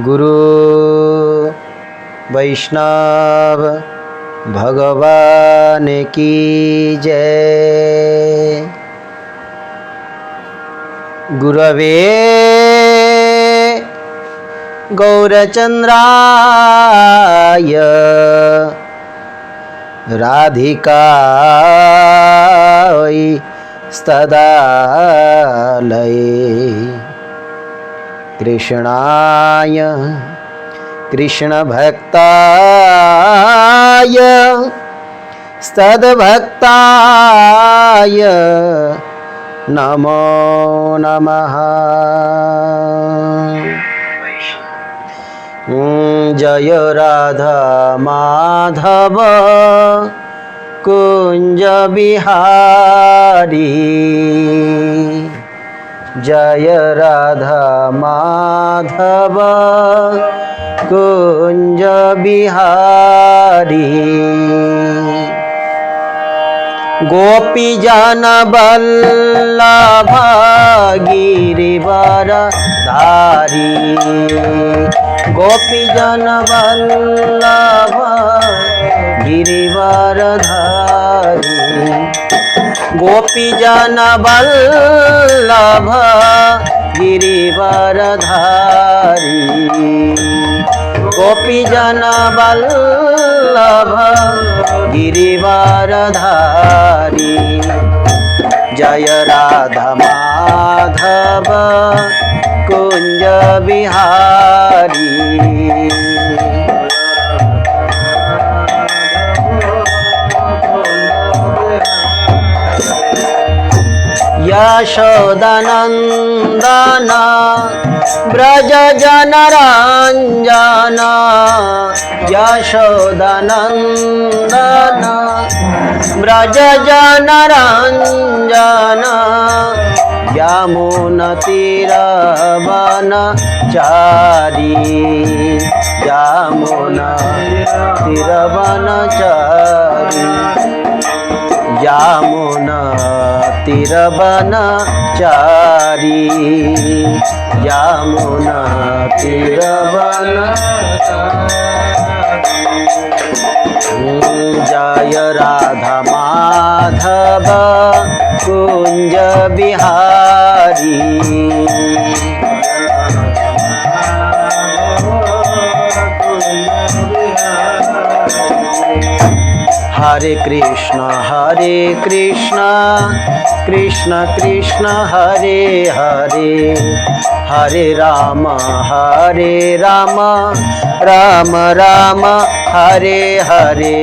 गुरु वैष्णव भगवान की जय। गुरवे गौरचंद्राय राधिकाय स्तदालये कृष्णाय कृष्ण भक्ताय स्तद्भक्ताय नमो नमः। जय राधा माधव कुंज बिहारी, जय राधा माधव कुंज बिहारी। गोपी जन बल्लभ गिरिवर धारी, गोपी जन बल्लभ गिरिवर धारी। गोपी जन बल्लभ गिरिवर धारी, गोपी जन बल्लभ गिरिवर धारी। जय राधा माधव कुंज बिहारी, यशोदनंदन ब्रज जनरंजन, यशोदनंदन ब्रज जनरंजन। यमुना तीरवनचारी, यमुना तीरवनचारी, यमुना तीरवनचारी, यमुना तीरवनचारी। जय राधा माधव कुंज बिहारी, हरे कृष्ण कृष्ण कृष्ण हरे हरे, हरे राम राम राम हरे हरे।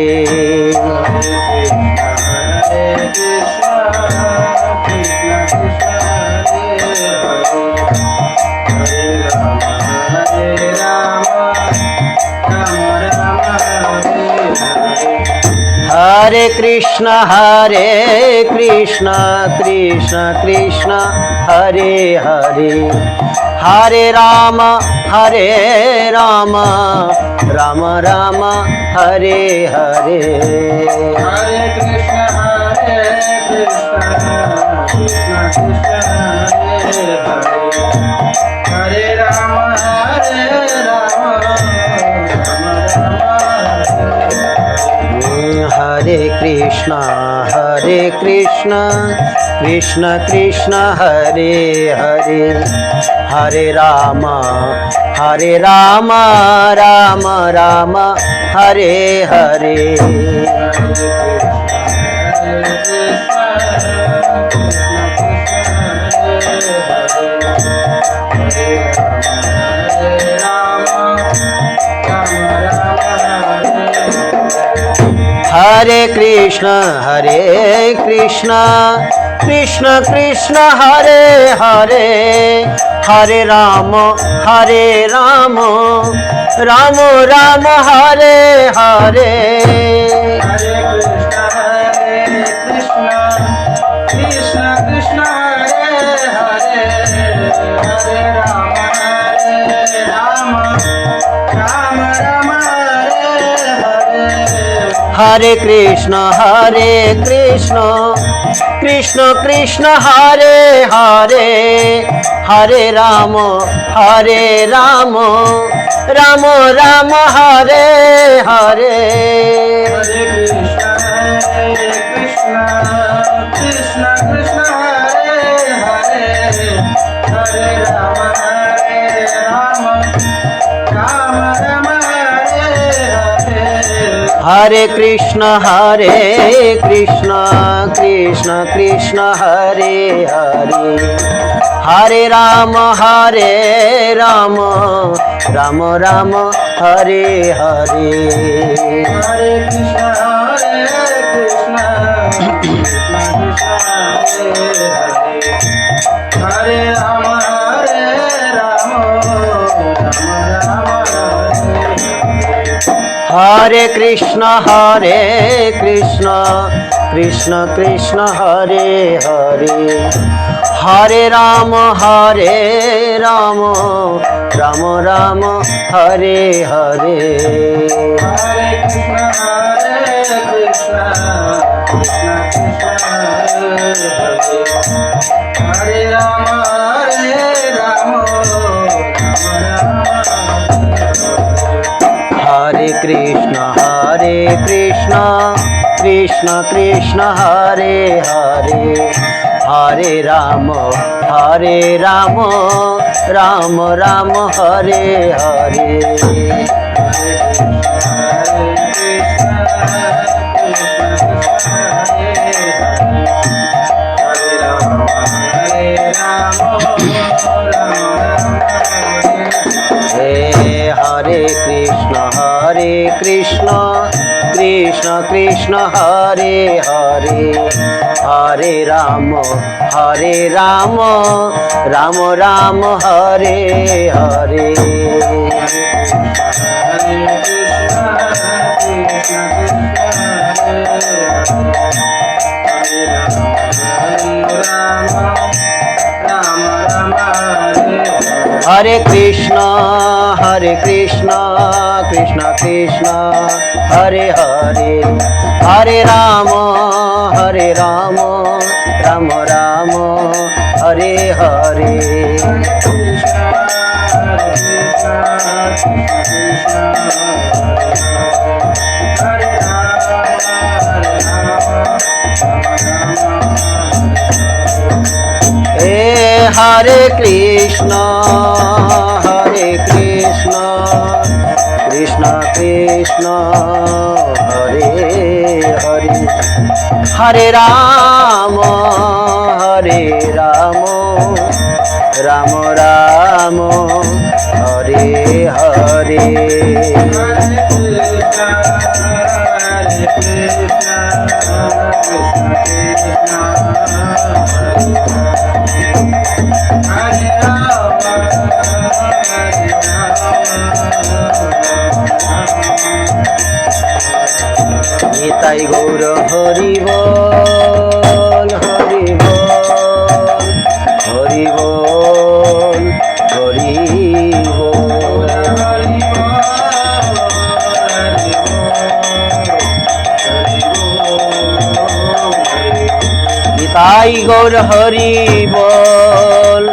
हरे कृष्ण कृष्ण कृष्ण हरे हरे, हरे राम राम राम हरे हरे। हरे कृष्ण कृष्ण कृष्ण हरे हरे, हरे राम हरे कृष्ण कृष्ण कृष्ण हरे हरे, हरे राम राम राम हरे हरे। हरे कृष्ण कृष्ण कृष्ण हरे हरे, हरे राम राम राम हरे हरे। हरे कृष्ण कृष्ण कृष्ण हरे हरे, हरे राम राम राम हरे कृष्ण कृष्ण कृष्ण हरे हरे, হরে Ram Ram Ram Hare Hare. Hare Krishna, Krishna Krishna, Hare Hare, Hare Rama, Rama Rama, Hare Hare. हरे कृष्ण कृष्ण कृष्ण हरे हरे, हरे Ram Ram Ram Ram Hare Hare. Hare Krishna, Krishna Krishna, Hare Hare, Hare Rama, Rama Rama, हरे कृष्ण कृष्ण कृष्ण हरे हरे, हरे Ram Ram Ram Hare Hare. Hare Krishna, Krishna Krishna, Hare Rama, Rama हरे कृष्ण कृष्ण कृष्ण हरे हरे, हरे राम राम राम हरे हरे। हरे कृष्ण कृष्ण कृष्ण हरे हरे, हरे राम राम राम हरे हरे। हरे कृष्ण कृष्ण कृष्ण हरे हरे, हरे राम राम राम हरे हरे। हरे कृष्ण कृष्ण कृष्ण हरे हरे, हरे राम राम राम हरे हरे। निताई गौर हरि बोल हरि बोल हरि बोल हरि बोल। निताई गौर हरि बोल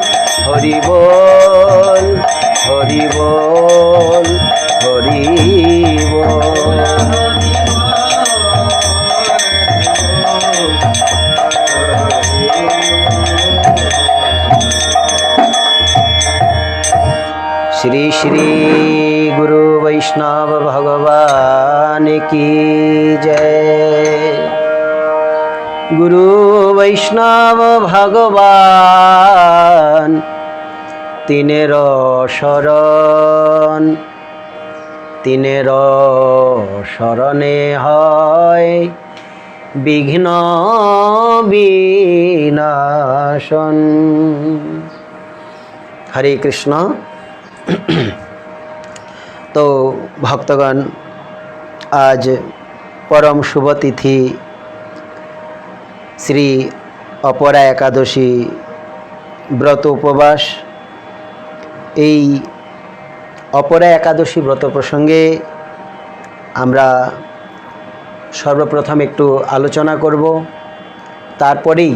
हरि बोल हरि बोल हरि बोल। श्री श्री गुरु वैष्णव भगवान की जय। गुरु वैष्णव भगवान तिनेर शरण, तिनेर शरणे হয় বিঘ্ন বিনাশন। हरे कृष्ण। तो भक्तगण, आज परम शुभ तिथि श्री अपरा एकादशी व्रत उपवास। এই अपरा एकादशी व्रत प्रसंगे আমরা সর্বপ্রথম একটু আলোচনা করব, তারপরেই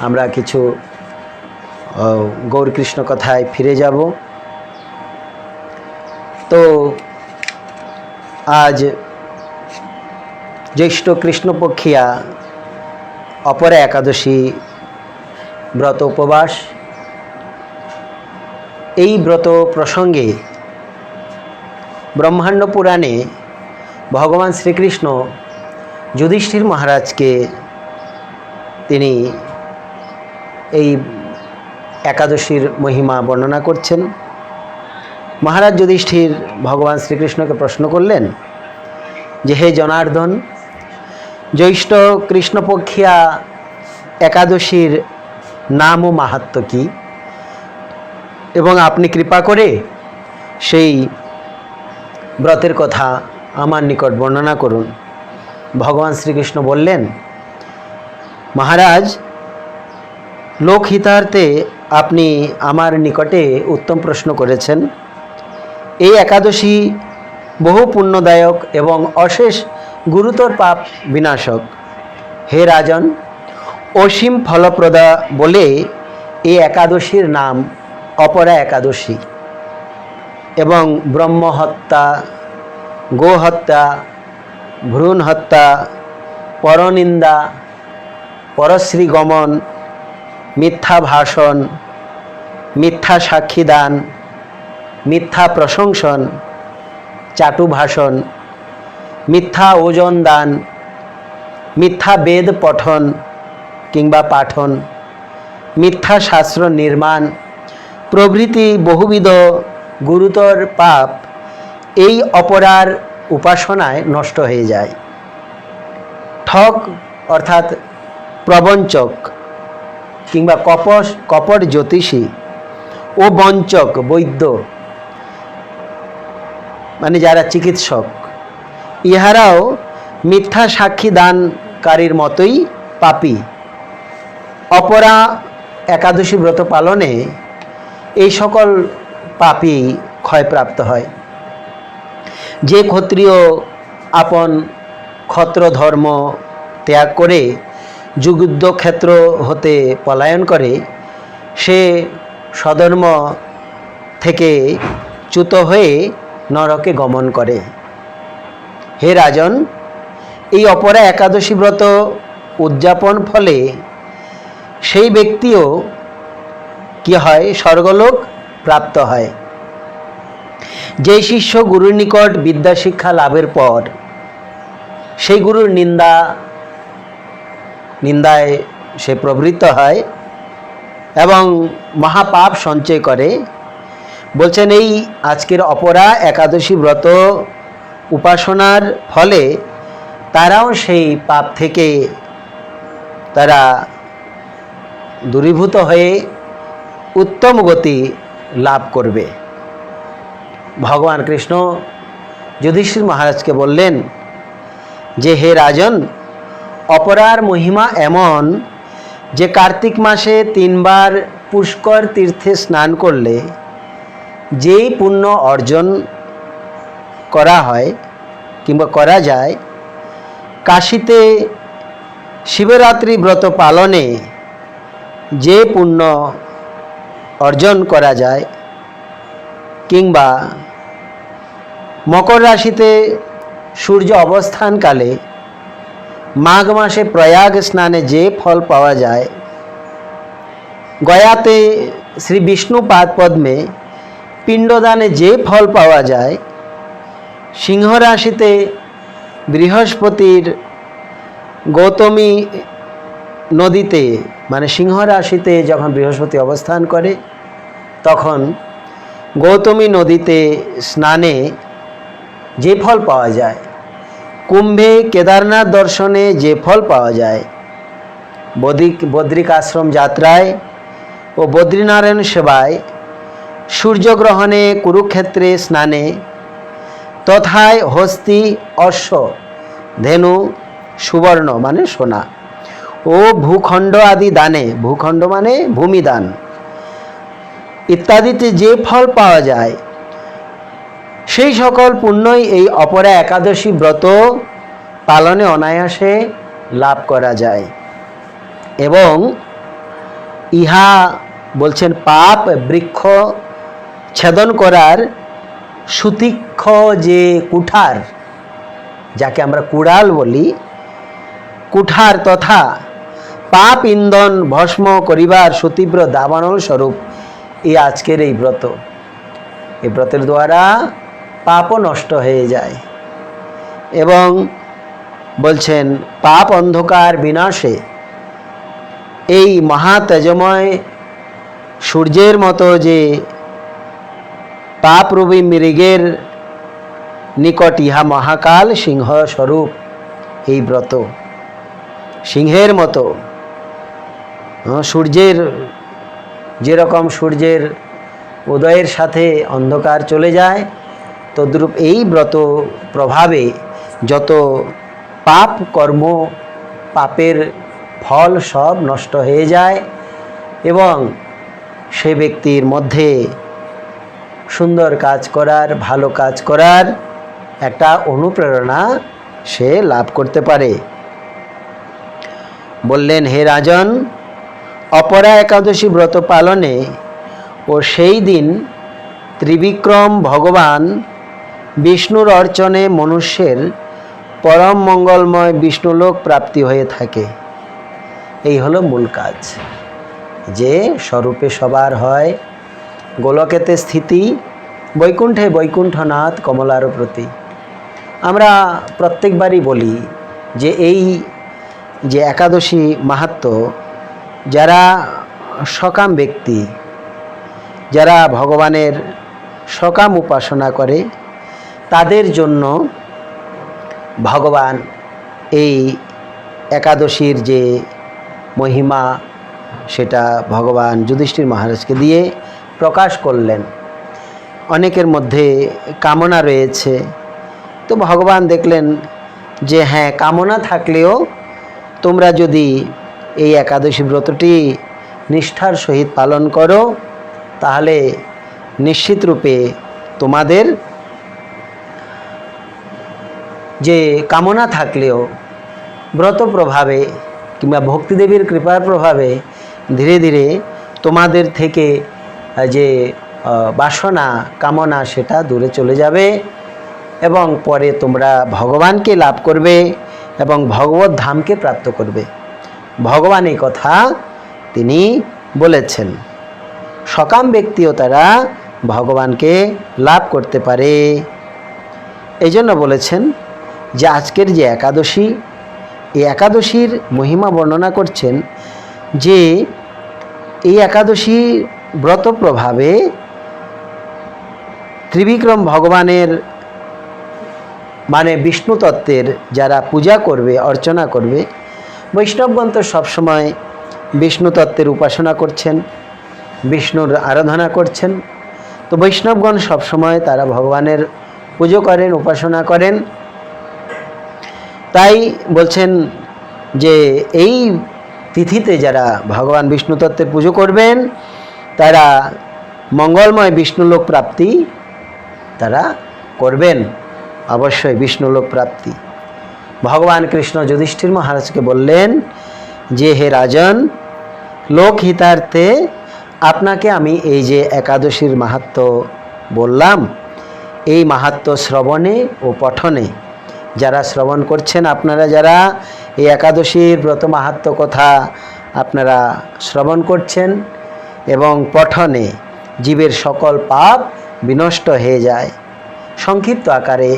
আমরা কিছু গৌরকৃষ্ণ কথায় ফিরে যাব। তো আজ জ্যৈষ্ঠ কৃষ্ণপক্ষিয়া অপরা একাদশী ব্রত উপবাস। এই ব্রত প্রসঙ্গে ব্রহ্মাণ্ড পুরাণে ভগবান শ্রীকৃষ্ণ যুধিষ্ঠির মহারাজকে তিনি এই একাদশীর মহিমা বর্ণনা করছেন। মহারাজ যুধিষ্ঠির ভগবান শ্রীকৃষ্ণকে প্রশ্ন করলেন যে, হে জনার্দন, জ্যৈষ্ঠ কৃষ্ণপক্ষিয়া একাদশীর নাম ও মাহাত্ম্য কী, এবং আপনি কৃপা করে সেই ব্রতের কথা আমার নিকট বর্ণনা করুন। ভগবান শ্রীকৃষ্ণ বললেন, মহারাজ, লোকহিতার্থে আপনি আমার নিকটে উত্তম প্রশ্ন করেছেন। এই একাদশী বহু পুণ্যদায়ক এবং অশেষ গুরুতর পাপ বিনাশক। হে রাজন, অসীম ফলপ্রদা বলে এই একাদশীর নাম অপরা একাদশী। এবং ব্রহ্মহত্যা, গোহত্যা, ভ্রূণ হত্যা, পরনিন্দা, পরশ্রী গমন, মিথ্যা ভাষণ, মিথ্যা সাক্ষীদান, মিথ্যা প্রশংসন, চাটু ভাষণ, মিথ্যা ওজন দান, মিথ্যা বেদ পঠন কিংবা পাঠন, মিথ্যা শাস্ত্র নির্মাণ প্রভৃতি বহুবিধ গুরুতর পাপ এই অপরার উপাসনায় নষ্ট হয়ে যায়। ঠক অর্থাৎ প্রবঞ্চক কিংবা কপট জ্যোতিষী ও বঞ্চক বৈদ্য, মানে যারা চিকিৎসক, ইহারাও মিথ্যা সাক্ষী দানকারীর মতোই পাপী। অপরা একাদশী ব্রত পালনে এই সকল পাপী ক্ষয়প্রাপ্ত হয়। যে ক্ষত্রিয় আপন ক্ষত্র ধর্ম ত্যাগ করে যুদ্ধক্ষেত্র হতে পলায়ন করে, সে স্বধর্ম থেকে চ্যুত হয়ে নরকে গমন করে। হে রাজন, এই অপরা একাদশী ব্রত উদযাপন ফলে সেই ব্যক্তিও কি হয়, স্বর্গলোক প্রাপ্ত হয়। যে শিষ্য গুরুর নিকট বিদ্যা শিক্ষা লাভের পর সেই গুরুর নিন্দায় সে প্রবৃত্ত হয় এবং মহাপাপ সঞ্চয় করে, বলছেন এই আজকের অপরা একাদশী ব্রত উপাসনার ফলে তারাও সেই পাপ থেকে তারা দূরীভূত হয়ে উত্তম গতি লাভ করবে। ভগবান কৃষ্ণ যুধিষ্ঠির মহারাজকে বললেন যে, হে রাজন, অপরার মহিমা এমন যে কার্তিক মাসে 3 বার পুষ্কর তীর্থে স্নান করলে যেই পুণ্য অর্জন করা হয় কিংবা করা যায়, কাশীতে শিবরাত্রি ব্রত পালনে যে পুণ্য অর্জন করা যায়, কিংবা মকর রাশিতে সূর্য অবস্থানকালে মাঘ মাসে প্রয়াগ স্নানে যে ফল পাওয়া যায়, গয়াতে শ্রী বিষ্ণু পাদপদ্মে পিণ্ডদানে যে ফল পাওয়া যায়, সিংহ রাশিতে বৃহস্পতির গৌতমী নদীতে, মানে সিংহ রাশিতে যখন বৃহস্পতি অবস্থান করে তখন গৌতমী নদীতে স্নানে যে ফল পাওয়া যায়, কুম্ভে কেদারনাথ দর্শনে যে ফল পাওয়া যায়, বদ্রিকাশ্রম যাত্রায় ও বদ্রীনারায়ণ সেবায়, সূর্যগ্রহণে কুরুক্ষেত্রে স্নানে, তথায় হস্তি অশ্ব ধেনু সুবর্ণ মানে সোনা ও ভূখণ্ড আদি দানে, ভূখণ্ড মানে ভূমিদান ইত্যাদিতে যে ফল পাওয়া যায়, সেই সকল পুণ্যই এই অপরা একাদশী ব্রত পালনে অনায়াসে লাভ করা যায়। এবং ইহা বলছেন পাপ বৃক্ষ ছেদন করার সুতীক্ষ্ণ যে কুঠার, যাকে আমরা কুড়াল বলি, কুঠার তথা পাপ ইন্ধন ভস্ম করিবার সুতীব্র দাবানল স্বরূপ এই আজকের এই ব্রত। এই ব্রতের দ্বারা পাপও নষ্ট হয়ে যায় এবং বলছেন পাপ অন্ধকার বিনাশে এই মহা তেজময় সূর্যের মতো যে পাপরূপী মৃগের নিকট ইহা মহাকাল সিংহ স্বরূপ এই ব্রত। সিংহের মতো সূর্যের যেরকম সূর্যের উদয়ের সাথে অন্ধকার চলে যায়, তদ্রূপ এই ব্রত প্রভাবে যত পাপ কর্ম, পাপের ফল সব নষ্ট হয়ে যায় এবং সে ব্যক্তির মধ্যে সুন্দর কাজ করার, ভালো কাজ করার একটা অনুপ্রেরণা সে লাভ করতে পারে। বললেন, হে রাজন, অপরা একাদশী ব্রত পালনে ও সেই দিন ত্রিবিক্রম ভগবান বিষ্ণুর অর্চনে মনুষ্যের পরম মঙ্গলময় বিষ্ণুলোক প্রাপ্তি হয়ে থাকে। এই হলো মূল কাজ, যে স্বরূপে সবার হয়, গোলকেতে স্থিতি, বৈকুণ্ঠে বৈকুণ্ঠনাথ কমলার প্রতি। আমরা প্রত্যেকবারই বলি যে এই যে একাদশী মাহাত্ম্য, যারা সকাম ব্যক্তি, যারা ভগবানের সকাম উপাসনা করে, তাদের জন্য ভগবান এই একাদশীর যে মহিমা সেটা ভগবান যুধিষ্ঠির মহারাজকে দিয়ে প্রকাশ করলেন। অনেকের মধ্যে কামনা রয়েছে, তো ভগবান দেখলেন যে হ্যাঁ, কামনা থাকলেও তোমরা যদি এই একাদশী ব্রতটি নিষ্ঠার সহিত পালন করো, তাহলে নিশ্চিত রূপে তোমাদের যে কামনা থাকলেও ব্রত প্রভাবে কিংবা ভক্তিদেবীর কৃপার প্রভাবে ধীরে ধীরে তোমাদের থেকে যে বাসনা, কামনা সেটা দূরে চলে যাবে এবং পরে তোমরা ভগবানকে লাভ করবে এবং ভগবত ধামকে প্রাপ্ত করবে। ভগবান এই কথা তিনি বলেছেন। সকাম ব্যক্তিও তারা ভগবানকে লাভ করতে পারে। এই জন্য বলেছেন যে আজকের যে একাদশী, এই একাদশীর মহিমা বর্ণনা করছেন যে এই একাদশী ব্রত প্রভাবে ত্রিবিক্রম ভগবানের মানে বিষ্ণু তত্ত্বের যারা পূজা করবে, অর্চনা করবে, বৈষ্ণবগণ তো সবসময় বিষ্ণু তত্ত্বের উপাসনা করছেন, বিষ্ণুর আরাধনা করছেন। তো বৈষ্ণবগণ সবসময় তারা ভগবানের পুজো করেন, উপাসনা করেন। তাই বলছেন যে এই তিথিতে যারা ভগবান বিষ্ণু তত্ত্বের পুজো করবেন, তারা মঙ্গলময় বিষ্ণুলোক প্রাপ্তি তারা করবেন, অবশ্যই বিষ্ণুলোক প্রাপ্তি। ভগবান কৃষ্ণ যুধিষ্ঠির মহারাজকে বললেন যে হে রাজন, লোকহিতার্থে আপনাকে আমি এই যে একাদশীর মাহাত্ম্য বললাম, এই মাহাত্ম্য শ্রবণে ও পঠনে যারা শ্রবণ করছেন, আপনারা যারা এই একাদশীর ব্রত মাহাত্ম্য কথা আপনারা শ্রবণ করছেন এবং পঠনে জীবের সকল পাপ বিনষ্ট হয়ে যায়। সংক্ষিপ্ত আকারে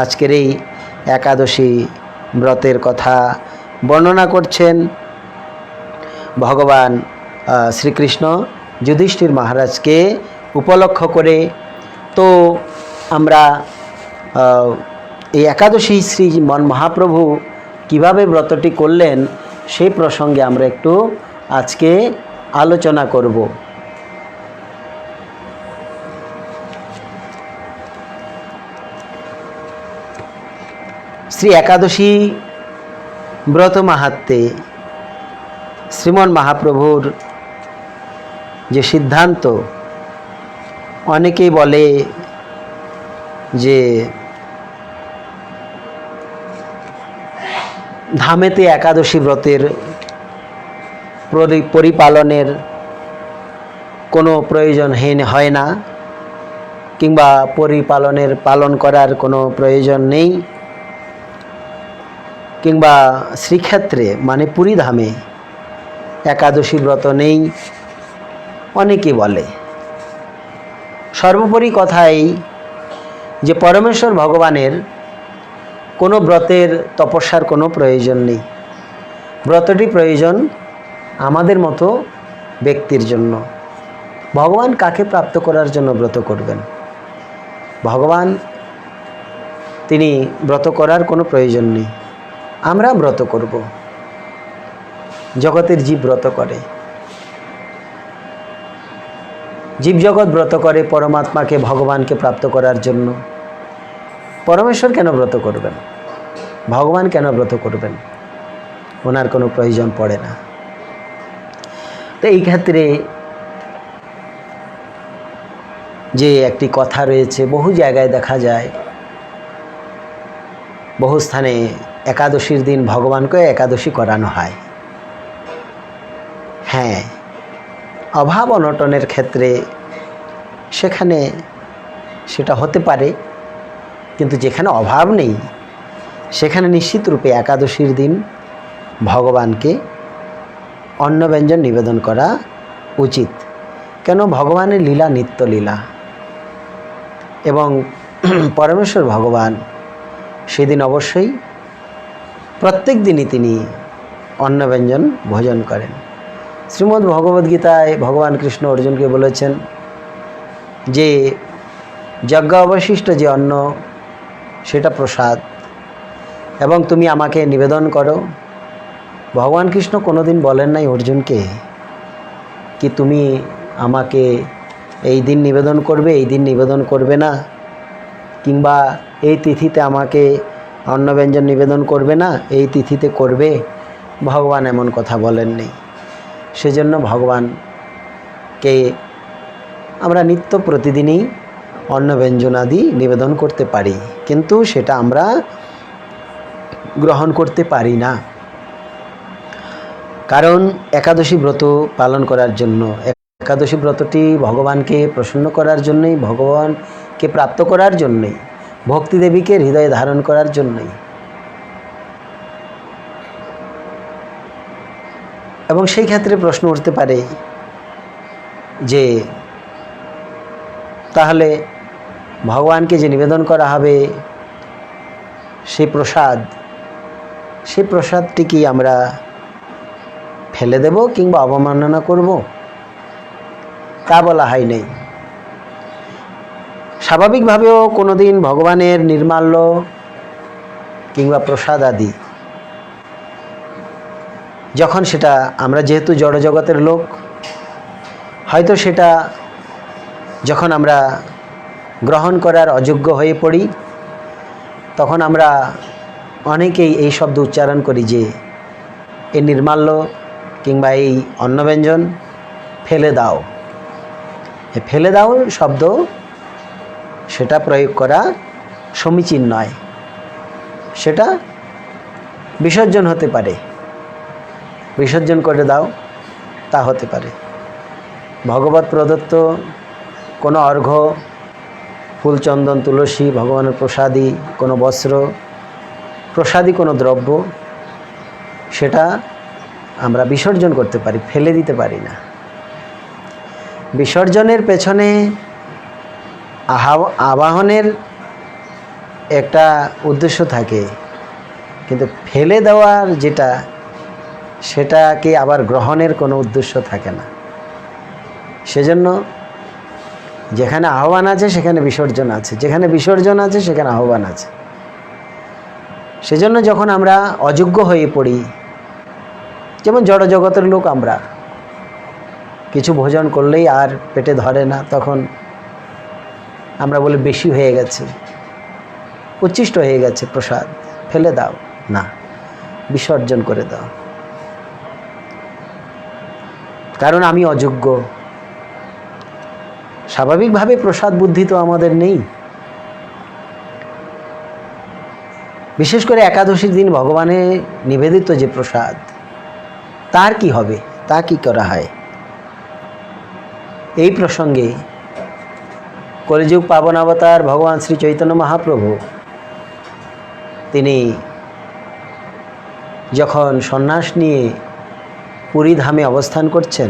আজকের এই একাদশী ব্রতের কথা বর্ণনা করছেন ভগবান শ্রীকৃষ্ণ যুধিষ্ঠির মহারাজকে উপলক্ষ করে। তো আমরা এই একাদশী শ্রী মহাপ্রভু কিভাবে ব্রতটি করলেন সেই প্রসঙ্গে আমরা একটু আজকে আলোচনা করব। শ্রী একাদশী ব্রত মাহাত্ম্যে শ্রীমন মহাপ্রভুর যে সিদ্ধান্ত, অনেকেই বলে যে ধামেতে একাদশী ব্রতের পরিপালনের কোনো প্রয়োজনহীন হয় না, কিংবা পালন করার কোনো প্রয়োজন নেই, কিংবা শ্রীক্ষেত্রে মানে পুরীধামে একাদশী ব্রত নেই, অনেকে বলে। সর্বোপরি কথা এই যে পরমেশ্বর ভগবানের কোনো ব্রতের তপস্যার কোনো প্রয়োজন নেই। ব্রতটি প্রয়োজন আমাদের মতো ব্যক্তির জন্য। ভগবান কাকে প্রাপ্ত করার জন্য ব্রত করবেন? ভগবান তিনি ব্রত করার কোনো প্রয়োজন নেই, আমরা ব্রত করব। জগতের জীব ব্রত করে, জীবজগৎ ব্রত করে পরমাত্মাকে ভগবানকে প্রাপ্ত করার জন্য। পরমেশ্বর কেন ব্রত করবেন? ভগবান কেন ব্রত করবেন? ওনার কোনো প্রয়োজন পড়ে না। তো এই ক্ষেত্রে যে একটি কথা রয়েছে, বহু জায়গায় দেখা যায়, বহু স্থানে একাদশীর দিন ভগবানকে একাদশী করানো হয়। হ্যাঁ, অভাব অনটনের ক্ষেত্রে সেখানে সেটা হতে পারে, কিন্তু যেখানে অভাব নেই সেখানে নিশ্চিত রূপে একাদশীর দিন ভগবানকে অন্নব্যঞ্জন নিবেদন করা উচিত। কেন? ভগবানের লীলা নিত্য লীলা, এবং পরমেশ্বর ভগবান সেদিন অবশ্যই প্রত্যেক দিনই তিনি অন্নব্যঞ্জন ভোজন করেন। শ্রীমদ্ ভগবদ্গীতায় ভগবান কৃষ্ণ অর্জুনকে বলেছেন যে যজ্ঞ অবশিষ্ট যে অন্ন সেটা প্রসাদ, এবং তুমি আমাকে নিবেদন করো। ভগবান কৃষ্ণ কোনোদিন বলেন নাই অর্জুনকে কি তুমি আমাকে এই দিন নিবেদন করবে, এই দিন নিবেদন করবে না, কিংবা এই তিথিতে আমাকে অন্নব্যঞ্জন নিবেদন করবে না, এই তিথিতে করবে। ভগবান এমন কথা বলেননি। সেজন্য ভগবানকে আমরা নিত্য প্রতিদিনই অন্নব্যঞ্জনাদি নিবেদন করতে পারি, কিন্তু সেটা আমরা গ্রহণ করতে পারি না। কারণ একাদশী ব্রত পালন করার জন্য, একাদশী ব্রতটি ভগবানকে প্রসন্ন করার জন্যই, ভগবানকে প্রাপ্ত করার জন্যই, ভক্তিদেবীকে হৃদয়ে ধারণ করার জন্যই। এবং সেই ক্ষেত্রে প্রশ্ন উঠতে পারে যে তাহলে ভগবানকে যে নিবেদন করা হবে সেই প্রসাদটি কি আমরা ফেলে দেব কিংবা অবমাননা করব? তা বলা হয় নাই। স্বাভাবিকভাবেও কোনোদিন ভগবানের নির্মাল্য কিংবা প্রসাদ আদি যখন সেটা আমরা যেহেতু জড়জগতের লোক, হয়তো সেটা যখন আমরা গ্রহণ করার অযোগ্য হয়ে পড়ি, তখন আমরা অনেকেই এই শব্দ উচ্চারণ করি যে এই নির্মাল্য কিংবা এই অন্নব্যঞ্জন ফেলে দাও। এই ফেলে দাও শব্দ সেটা প্রয়োগ করা সমীচীন নয়। সেটা বিসর্জন হতে পারে, বিসর্জন করে দাও, তা হতে পারে। ভগবত প্রদত্ত কোনো অর্ঘ্য, ফুল চন্দন তুলসী, ভগবানের প্রসাদী কোনো বস্ত্র, প্রসাদী কোনো দ্রব্য, সেটা আমরা বিসর্জন করতে পারি, ফেলে দিতে পারি না। বিসর্জনের পেছনে আবাহনের একটা উদ্দেশ্য থাকে, কিন্তু ফেলে দেওয়ার যেটা সেটাকে আবার গ্রহণের কোনো উদ্দেশ্য থাকে না। সেজন্য যেখানে আহ্বান আছে সেখানে বিসর্জন আছে, যেখানে বিসর্জন আছে সেখানে আহ্বান আছে। সেজন্য যখন আমরা অযোগ্য হয়ে পড়ি, যেমন জড়জগতের লোক, আমরা কিছু ভোজন করলেই আর পেটে ধরে না, তখন আমরা বলি বেশি হয়ে গেছে, উচ্ছিষ্ট হয়ে গেছে প্রসাদ, ফেলে দাও। না, বিসর্জন করে দাও। কারণ আমি অযোগ্য। স্বাভাবিকভাবে প্রসাদ বুদ্ধি তো আমাদের নেই। বিশেষ করে একাদশীর দিন ভগবানের নিবেদিত যে প্রসাদ, তার কি হবে, তা কি করা হয়? এই প্রসঙ্গে কলিযুগ পাবন অবতার ভগবান শ্রী চৈতন্য মহাপ্রভু তিনি যখন সন্ন্যাস নিয়ে পুরী ধামে অবস্থান করছেন,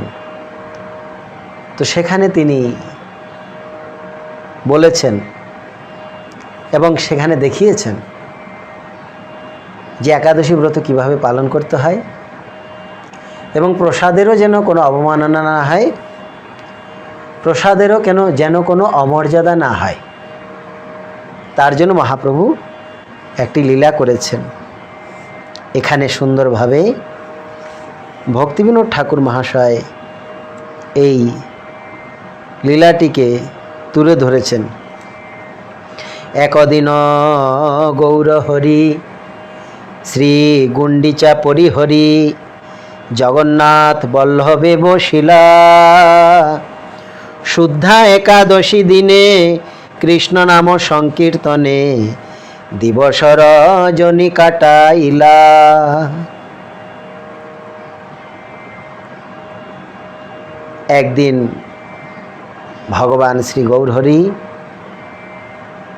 তো সেখানে তিনি বলেছেন এবং সেখানে দেখিয়েছেন যে একাদশী ব্রত কিভাবে পালন করতে হয় এবং প্রসাদেরও যেন কোনো অবমাননা না হয়, প্রসাদেরও যেন কোনো অমর্যাদা না হয়, তার জন্য মহাপ্রভু একটি লীলা করেছেন। এখানে সুন্দরভাবে ভক্তিবিনোদ ঠাকুর মহাশয় এই লীলাটিকে তুলে ধরেছেন। একদিন গৌরহরি শ্রী গুণ্ডিচা পরিহরি জগন্নাথ বল্লভে বসিলা, শুদ্ধা একাদশী দিনে কৃষ্ণ নাম সংকীর্তনে দিবস রজনী কাটাইলা। একদিন ভগবান শ্রী গৌরহরি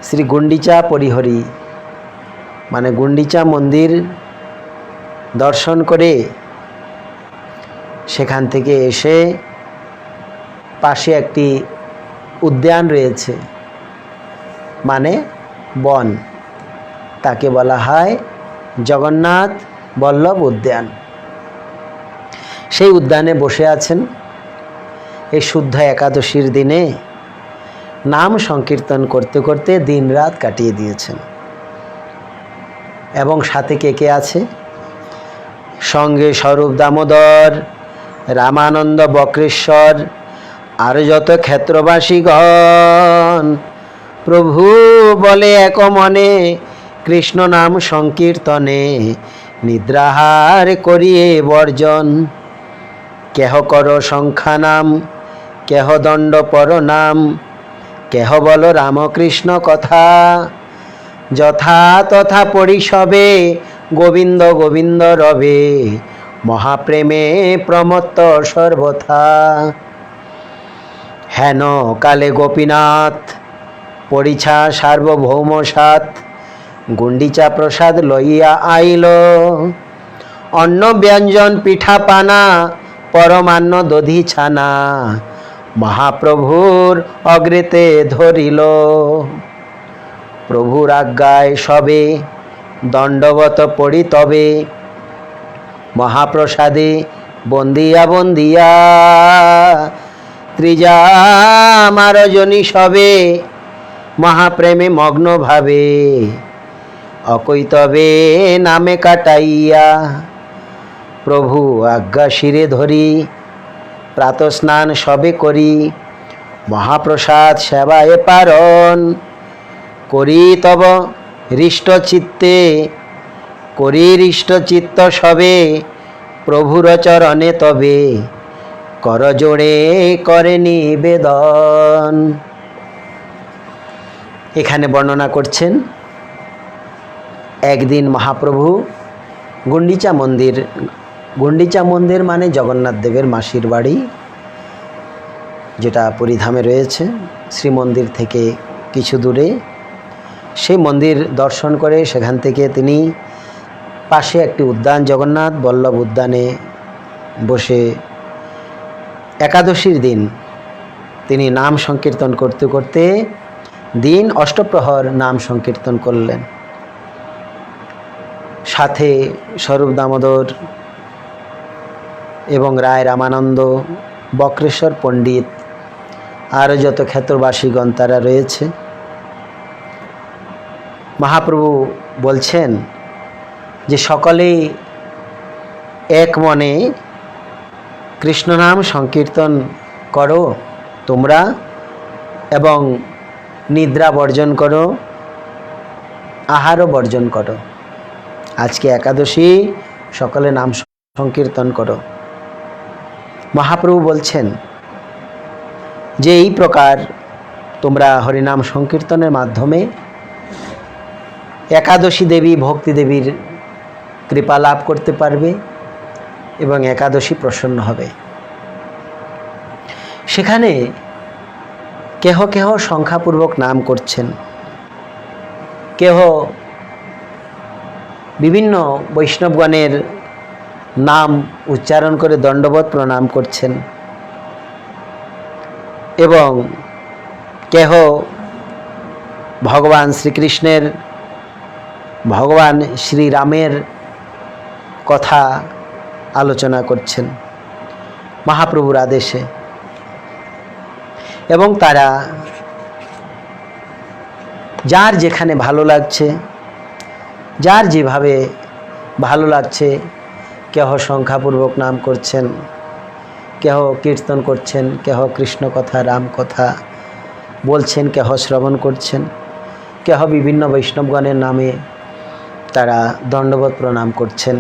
শ্রী গুণ্ডিচা পরিহরি মানে গুণ্ডিচা মন্দির দর্শন করে সেখান থেকে এসে পাশে একটি উদ্যান রয়েছে, মানে বন, তাকে বলা হয় জগন্নাথ বল্লভ উদ্যান। সেই উদ্যানে বসে আছেন। এই শুদ্ধ একাদশীর দিনে নাম সংকীর্তন করতে করতে দিন রাত কাটিয়ে দিয়েছেন। এবং সাথে কে কে আছে? সঙ্গে স্বরূপ দামোদর, রামানন্দ বক্রেশ্বর, আর যত ক্ষেত্রবাসীগণ। প্রভু বলে এক মনে কৃষ্ণ নাম সংকীর্তনে নিদ্রাহার করিয়ে বর্জন। কেহ কর সংখ্যা নাম, কেহ দণ্ড পর নাম, কেহ বল রামকৃষ্ণ কথা। যথা তথা পরিষবে গোবিন্দ গোবিন্দ রবে, মহাপ্রেমে প্রমত্ত সর্বথা। হেন কালে গোপীনাথ পরিছা সার্বভৌম সাত, গুণ্ডিচা প্রসাদ লইয়া আইল। অন্ন ব্যঞ্জন পিঠা পানা, পরমান্ন দধি ছানা, মহাপ্রভুর অগ্রেতে ধরিল। প্রভুর আজ্ঞায় সবে দণ্ডবত পড়ি তবে, মহাপ্রসাদে বন্দিয়া বন্দিয়া। ত্রিজা মারজনী সবে মহাপ্রেমে মগ্ন ভাবে, অকৈতবে নামে কাটাইয়া। প্রভু আজ্ঞা শিরে ধরি প্রাতঃস্নান সবে করি, মহাপ্রসাদ সেবায় পারণ। করি তব হৃষ্ট চিত্তে, করি হৃষ্ট চিত্ত সবে, প্রভুর চরণে তবে কর জোড়ে করে নিবেদন। এখানে বর্ণনা করছেন একদিন মহাপ্রভু গুণ্ডিচা মন্দির, গুণ্ডিচা মন্দির মানে জগন্নাথ দেবের মাসির বাড়ি, যেটা পুরীধামে রয়েছে শ্রীমন্দির থেকে কিছু দূরে। সেই মন্দির দর্শন করে সেখান থেকে তিনি পাশে একটি উদ্যান জগন্নাথ বল্লভ উদ্যানে বসে একাদশীর দিন তিনি নাম সংকীর্তন করতে করতে দিন অষ্টপ্রহর নাম সংকীর্তন করলেন। সাথে স্বরূপ দামোদর এবং রায় রামানন্দ, বক্রেশ্বর পণ্ডিত, আরও যত ক্ষেত্রবাসীগণ তারা রয়েছে। মহাপ্রভু বলছেন যে সকলেই এক মনে কৃষ্ণনাম সংকীর্তন করো তোমরা এবং নিদ্রা বর্জন করো, আহারও বর্জন করো। আজকে একাদশী, সকলে নাম সংকীর্তন করো। মহাপ্রভু বলছেন যে এই প্রকার তোমরা হরিনাম সংকীর্তনের মাধ্যমে একাদশী দেবী ভক্তি দেবীর কৃপা লাভ করতে পারবে এবং একাদশী প্রসন্ন হবে। সেখানে কেহ কেহ সংখ্যাপূর্বক নাম করছেন, কেহ বিভিন্ন বৈষ্ণবগণের নাম উচ্চারণ করে দণ্ডবত প্রণাম করছেন এবং কেহ ভগবান শ্রীকৃষ্ণের, ভগবান শ্রীরামের কথা আলোচনা করছেন মহাপ্রভুর আদেশে। এবং তারা যার যেখানে ভালো লাগছে, যার যেভাবে ভালো লাগছে, কেহ সংখ্যাপূর্বক নাম করছেন, কেহ কীর্তন করছেন, কেহ কৃষ্ণ কথা রাম কথা বলছেন, কেহ শ্রবণ করছেন, কেহ বিভিন্ন বৈষ্ণবগণের নামে তারা দণ্ডবত প্রণাম করছেন,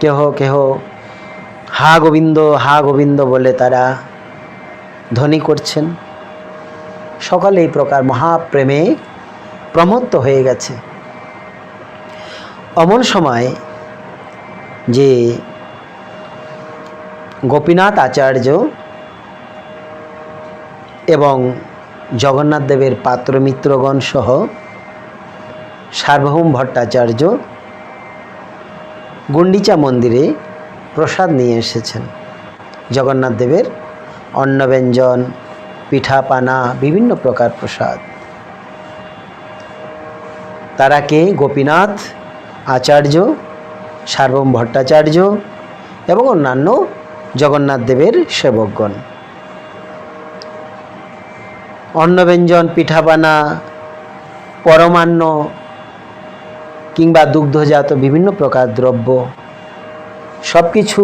কেহ কেহ হা গোবিন্দ বলে তারা ধ্বনি করছেন। সকলে এই প্রকার মহাপ্রেমে প্রমত্ত হয়ে গেছে। অমন সময় যে গোপীনাথ আচার্য এবং জগন্নাথ দেবের পাত্রমিত্রগণ সহ সার্বভৌম ভট্টাচার্য গুন্ডিচা মন্দিরে প্রসাদ নিয়ে এসেছেন। জগন্নাথ দেবের অন্নব্যঞ্জন, পিঠাপানা, বিভিন্ন প্রকার প্রসাদ। তারা কে? গোপীনাথ আচার্য, সার্বভৌম ভট্টাচার্য এবং অন্যান্য জগন্নাথ দেবের সেবকগণ। অন্নব্যঞ্জন, পিঠাপানা, পরমান্ন কিংবা দুগ্ধজাত বিভিন্ন প্রকার দ্রব্য সব কিছু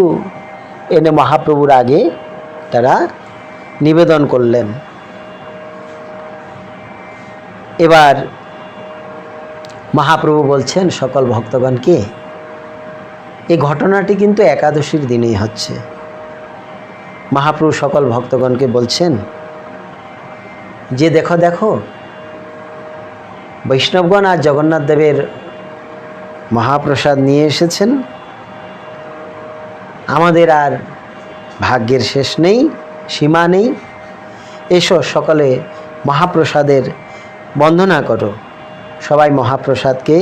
এনে মহাপ্রভুর আগে তারা নিবেদন করলেন। এবার মহাপ্রভু বলছেন সকল ভক্তগণকে, এই ঘটনাটি কিন্তু একাদশীর দিনেই হচ্ছে। মহাপ্রভু সকল ভক্তগণকে বলছেন যে দেখো দেখো, বৈষ্ণবগণ আর জগন্নাথ দেবের মহাপ্রসাদ নিয়ে এসেছেন, আমাদের আর ভাগ্যের শেষ নেই, সীমা নেই। এসো সকলে মহাপ্রসাদের বন্দনা করো। সবাই মহাপ্রসাদকে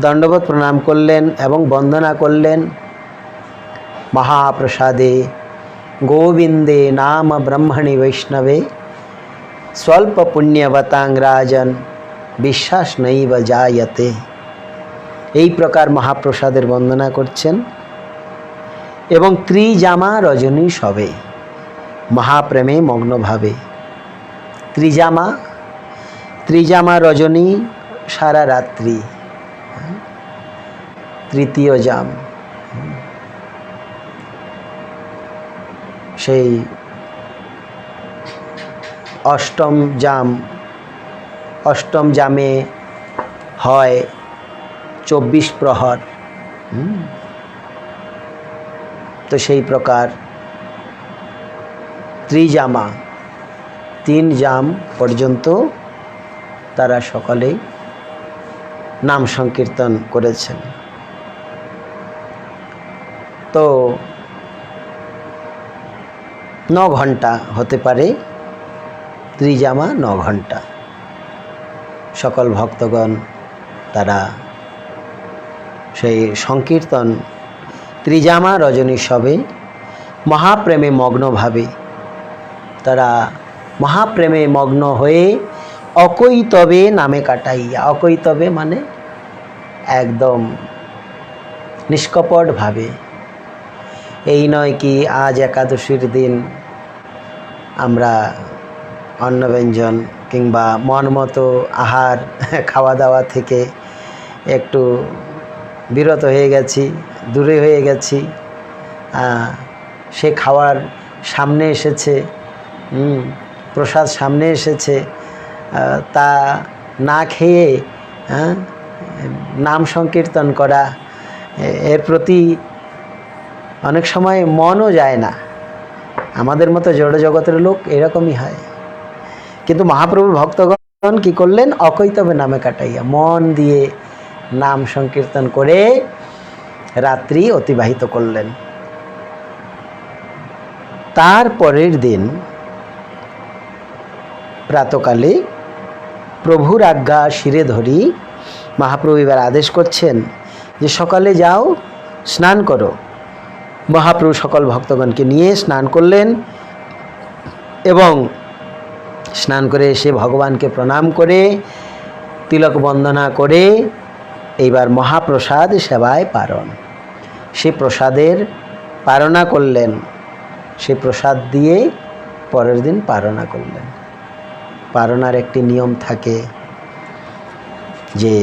দণ্ডবত প্রণাম করলেন এবং বন্দনা করলেন। মহাপ্রসাদে গোবিন্দে নাম ব্রহ্মণি বৈষ্ণবে স্বল্প পুণ্যবতাং রাজন বিশ্বাস নৈব জায়তে। এই প্রকার মহাপ্রসাদের বন্দনা করছেন এবং ত্রিজামা রজনী সবে মহাপ্রেমে মগ্নভাবে। ত্রিজামা রজনী সারা রাত্রি, তৃতীয় জাম, সেই অষ্টম জামে হয় 24 প্রহর। তো সেই প্রকার ত্রিজামা, 3 জাম পর্যন্ত তারা সকলেই নাম সংকীর্তন করেছেন। তো 9 ঘন্টা হতে পারে, ত্রিজামা 9 ঘন্টা। সকল ভক্তগণ তারা সেই সংকীর্তন ত্রিজামা রজনী সবে মহাপ্রেমে মগ্নভাবে তারা মহাপ্রেমে মগ্ন হয়ে অকৈতবে নামে কাটাইয়া। অকৈতবে মানে একদম নিষ্কপটভাবে। এই নয় কি আজ একাদশীর দিন আমরা অন্নব্যঞ্জন কিংবা মন মতো আহার খাওয়া দাওয়া থেকে একটু বিরত হয়ে গেছি, দূরে হয়ে গেছি, সে খাওয়ার সামনে এসেছে, প্রসাদ সামনে এসেছে, তা না খেয়ে নাম সংকীর্তন করা, এর প্রতি অনেক সময় মনও যায় না। আমাদের মতো জড় জগতের লোক এরকমই হয়। কিন্তু মহাপ্রভুর ভক্তগণ কি করলেন? অকৈতবে নামে কাটাইয়া মন দিয়ে নাম সংকীর্তন করে রাত্রি অতিবাহিত করলেন। তার পরের দিন প্রাতকালে প্রভুর আজ্ঞা শিরে ধরি মহাপ্রভু এবার আদেশ করছেন যে সকালে যাও, স্নান করো। মহাপ্রভু সকল ভক্তগণকে নিয়ে স্নান করলেন এবং স্নান করে এসে ভগবানকে প্রণাম করে তিলক বন্দনা করে এইবার মহাপ্রসাদ সেবায় পারণ। সে প্রসাদের পারণা করলেন, সে প্রসাদ দিয়ে পরের দিন পারণা করলেন। পারণার একটি নিয়ম থাকে যে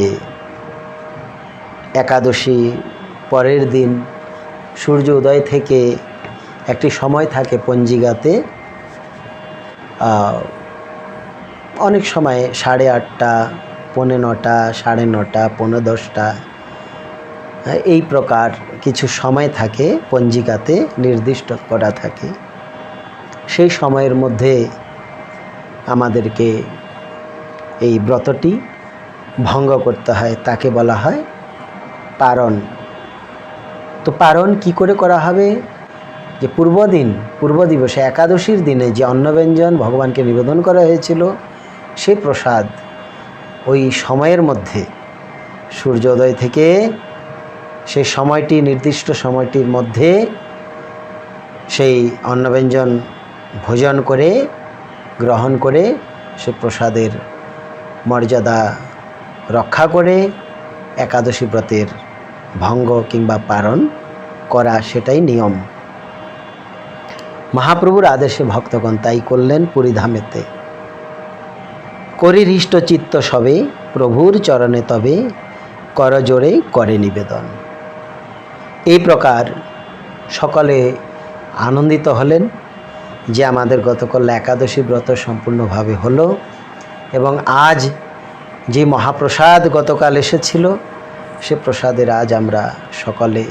একাদশী পরের দিন সূর্য উদয় থেকে একটি সময় থাকে পঞ্জিকাতে, অনেক সময় 8:30, 8:45, 9:30, 10:15 এই প্রকার কিছু সময় থাকে পঞ্জিকাতে নির্দিষ্ট করা থাকে। সেই সময়ের মধ্যে আমাদেরকে এই ব্রতটি ভঙ্গ করতে হয়, তাকে বলা হয় পারণ। তো পারণ কি করে করা হবে? যে পূর্ব দিবসে একাদশীর দিনে যে অন্নব্যঞ্জন ভগবানকে নিবেদন করা হয়েছিল সেই প্রসাদ ওই সময়ের মধ্যে সূর্যোদয় থেকে সেই সময়টি নির্দিষ্ট সময়টির মধ্যে সেই অন্নব্যঞ্জন ভোজন করে গ্রহণ করে সে প্রসাদের মর্যাদা রক্ষা করে একাদশী ব্রতের ভঙ্গ কিংবা পারণ করা, সেটাই নিয়ম। মহাপ্রভুর আদেশে ভক্তগণ তাই করলেন পুরীধামেতে। করি হৃষ্ট চিত্ত সবে প্রভুর চরণে তবে করজোড়ে করে নিবেদন। এই প্রকার সকলে আনন্দিত হলেন যে আমাদের গতকাল একাদশী ব্রত সম্পূর্ণভাবে হলো এবং আজ যে মহাপ্রসাদ গতকাল এসেছিল সে প্রসাদের আজ আমরা সকলে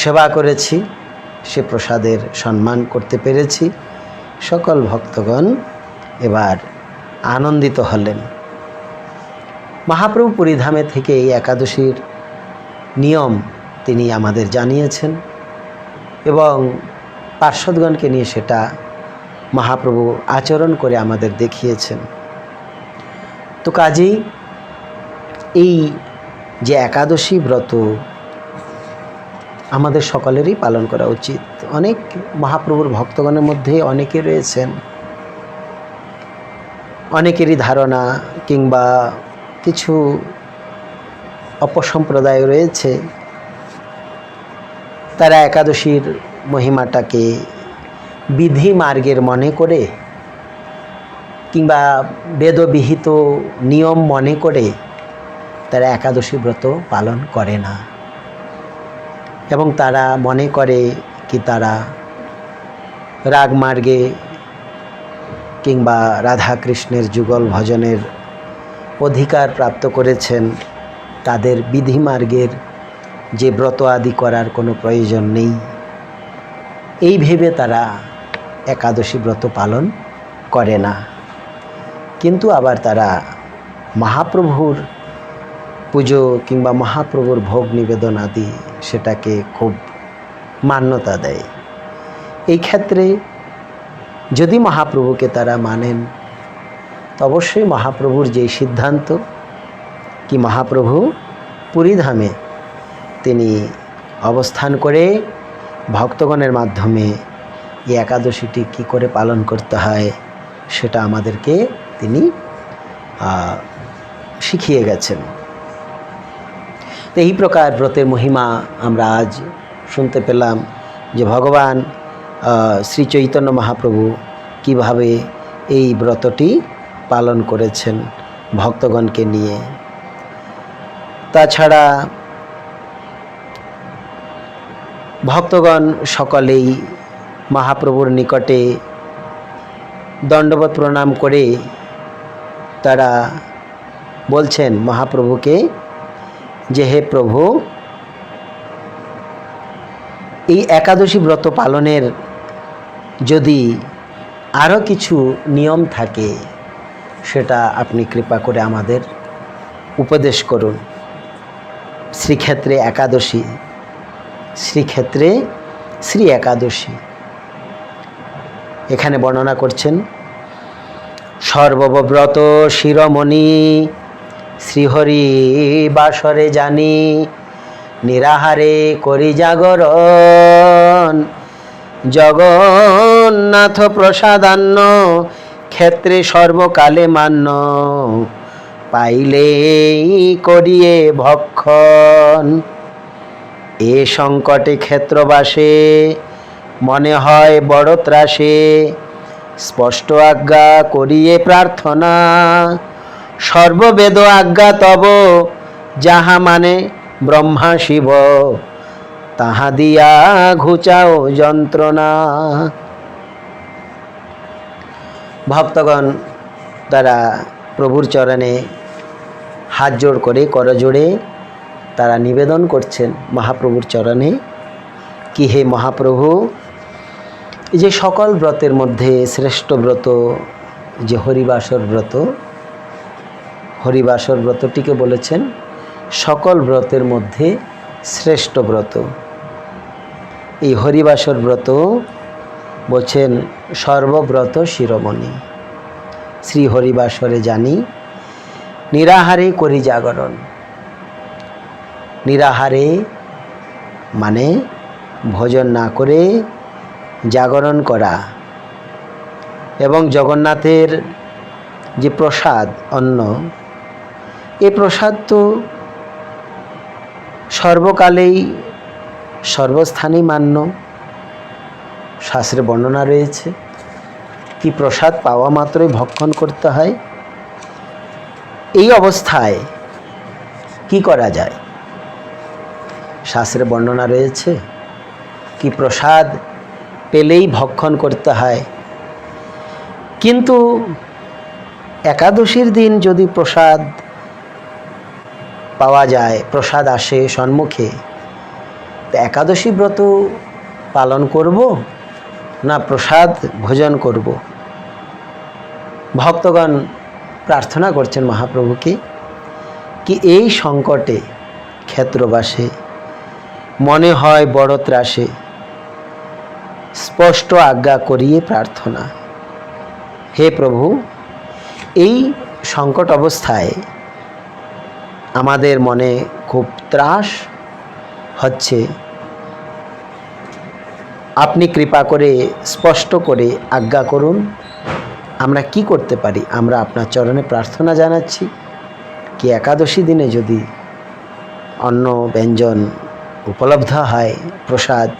সেবা করেছি, সে প্রসাদের সম্মান করতে পেরেছি। সকল ভক্তগণ এবার আনন্দিত হলেন। মহাপ্রভু পুরীধামে থেকে এই একাদশীর নিয়ম তিনি আমাদের জানিয়েছেন এবং পার্শ্বদগণকে নিয়ে সেটা মহাপ্রভু আচরণ করে আমাদের দেখিয়েছেন। তো কাজেই এই যে একাদশী ব্রত আমাদের সকলেরই পালন করা উচিত। অনেক মহাপ্রভুর ভক্তগণের মধ্যে অনেকে রয়েছেন, অনেকেরই ধারণা কিংবা কিছু অপসম্প্রদায় রয়েছে, তারা একাদশীর মহিমাটাকে বিধি মার্গের মনে করে কিংবা বেদবিহিত নিয়ম মনে করে তারা একাদশী ব্রত পালন করে না এবং তারা মনে করে কি তারা রাগমার্গে কিংবা রাধাকৃষ্ণের যুগল ভজনের অধিকার প্রাপ্ত করেছেন, তাদের বিধিমার্গের যে ব্রত আদি করার কোনো প্রয়োজন নেই, এই ভেবে তারা একাদশী ব্রত পালন করে না। কিন্তু আবার তারা মহাপ্রভুর পুজো কিংবা মহাপ্রভুর ভোগ নিবেদন আদি সেটাকে খুব মান্যতা দেয়। এই ক্ষেত্রে যদি মহাপ্রভুকে তারা মানেন তো অবশ্যই মহাপ্রভুর যেই সিদ্ধান্ত কি মহাপ্রভু পুরীধামে তিনি অবস্থান করে ভক্তগণের মাধ্যমে এই একাদশীটি কী করে পালন করতে হয় সেটা আমাদেরকে তিনি শিখিয়ে গেছেন। তো এই প্রকার ব্রতের মহিমা আমরা আজ শুনতে পেলাম যে ভগবান শ্রী চৈতন্য মহাপ্রভু কিভাবে এই ব্রতটি পালন করেছেন ভক্তগণকে নিয়ে। তাছাড়া ভক্তগণ সকলেই মহাপ্রভুর নিকটে দণ্ডবত প্রণাম করে তারা বলছেন মহাপ্রভুকে যে হে প্রভু, এই একাদশী ব্রত পালনের যদি আরও কিছু নিয়ম থাকে সেটা আপনি কৃপা করে আমাদের উপদেশ করুন। শ্রীক্ষেত্রে একাদশী, শ্রীক্ষেত্রে শ্রী একাদশী। এখানে বর্ণনা করছেন, সর্বব্রত শিরোমণি শ্রীহরি বাসরে জানি, নিরাহারে করি জাগরণ, জগন্নাথ প্রসাদান্ন ক্ষেত্রে সর্বকালে মান্য, পাইলেই করিয়ে ভক্ষণ। এ সংকটে ক্ষেত্রবাসে মনে হয় বড় ত্রাসে, স্পষ্ট আজ্ঞা করিয়ে প্রার্থনা, সর্ববেদ আজ্ঞা তব, যাহা মানে ব্রহ্মা শিব, তাহা দিয়া ঘুচাও যন্ত্রণা। ভক্তগণ তারা প্রভুর চরণে হাত জোড় করে করজোড়ে তারা নিবেদন করছেন মহাপ্রভুর চরণে, কি হে মহাপ্রভু, যে সকল ব্রতের মধ্যে শ্রেষ্ঠ ব্রত যে হরিবাসর ব্রত, হরিবাসর ব্রতটিকে বলেছেন সকল ব্রতের মধ্যে শ্রেষ্ঠ ব্রত। এই হরিবাসর ব্রত বলছেন সর্বব্রত শিরোমণি, শ্রী হরিবাসরে জানি, নিরাহারে করি জাগরণ। নিরাহারে মানে ভোজন না করে জাগরণ করা, এবং জগন্নাথের যে প্রসাদ অন্ন, এ প্রসাদ তো সর্বকালেই সর্বস্থানেই মান্য। শাস্ত্রে বর্ণনা রয়েছে কি প্রসাদ পাওয়া মাত্রই ভক্ষণ করতে হয়। এই অবস্থায় কি করা যায়? শাস্ত্রে বর্ণনা রয়েছে কি প্রসাদ পেলেই ভক্ষণ করতে হয়, কিন্তু একাদশীর দিন যদি প্রসাদ পাওয়া যায়, প্রসাদ আসে সম্মুখে, তো একাদশী ব্রত পালন করব না প্রসাদ ভোজন করব? ভক্তগণ প্রার্থনা করছেন মহাপ্রভুকে কি এই সংকটে ক্ষেত্রবাসে মনে হয় বড় ত্রাসে, স্পষ্ট আজ্ঞা করিয়ে প্রার্থনা। হে প্রভু, এই সংকট অবস্থায় আমাদের মনে খুব ত্রাস হচ্ছে, আপনি কৃপা করে স্পষ্ট করে আজ্ঞা করুন, আমরা কি করতে পারি? আমরা আপনার চরণে প্রার্থনা জানাচ্ছি কি একাদশী দিনে যদি অন্ন ব্যঞ্জন উপলব্ধ হয়, প্রসাদ,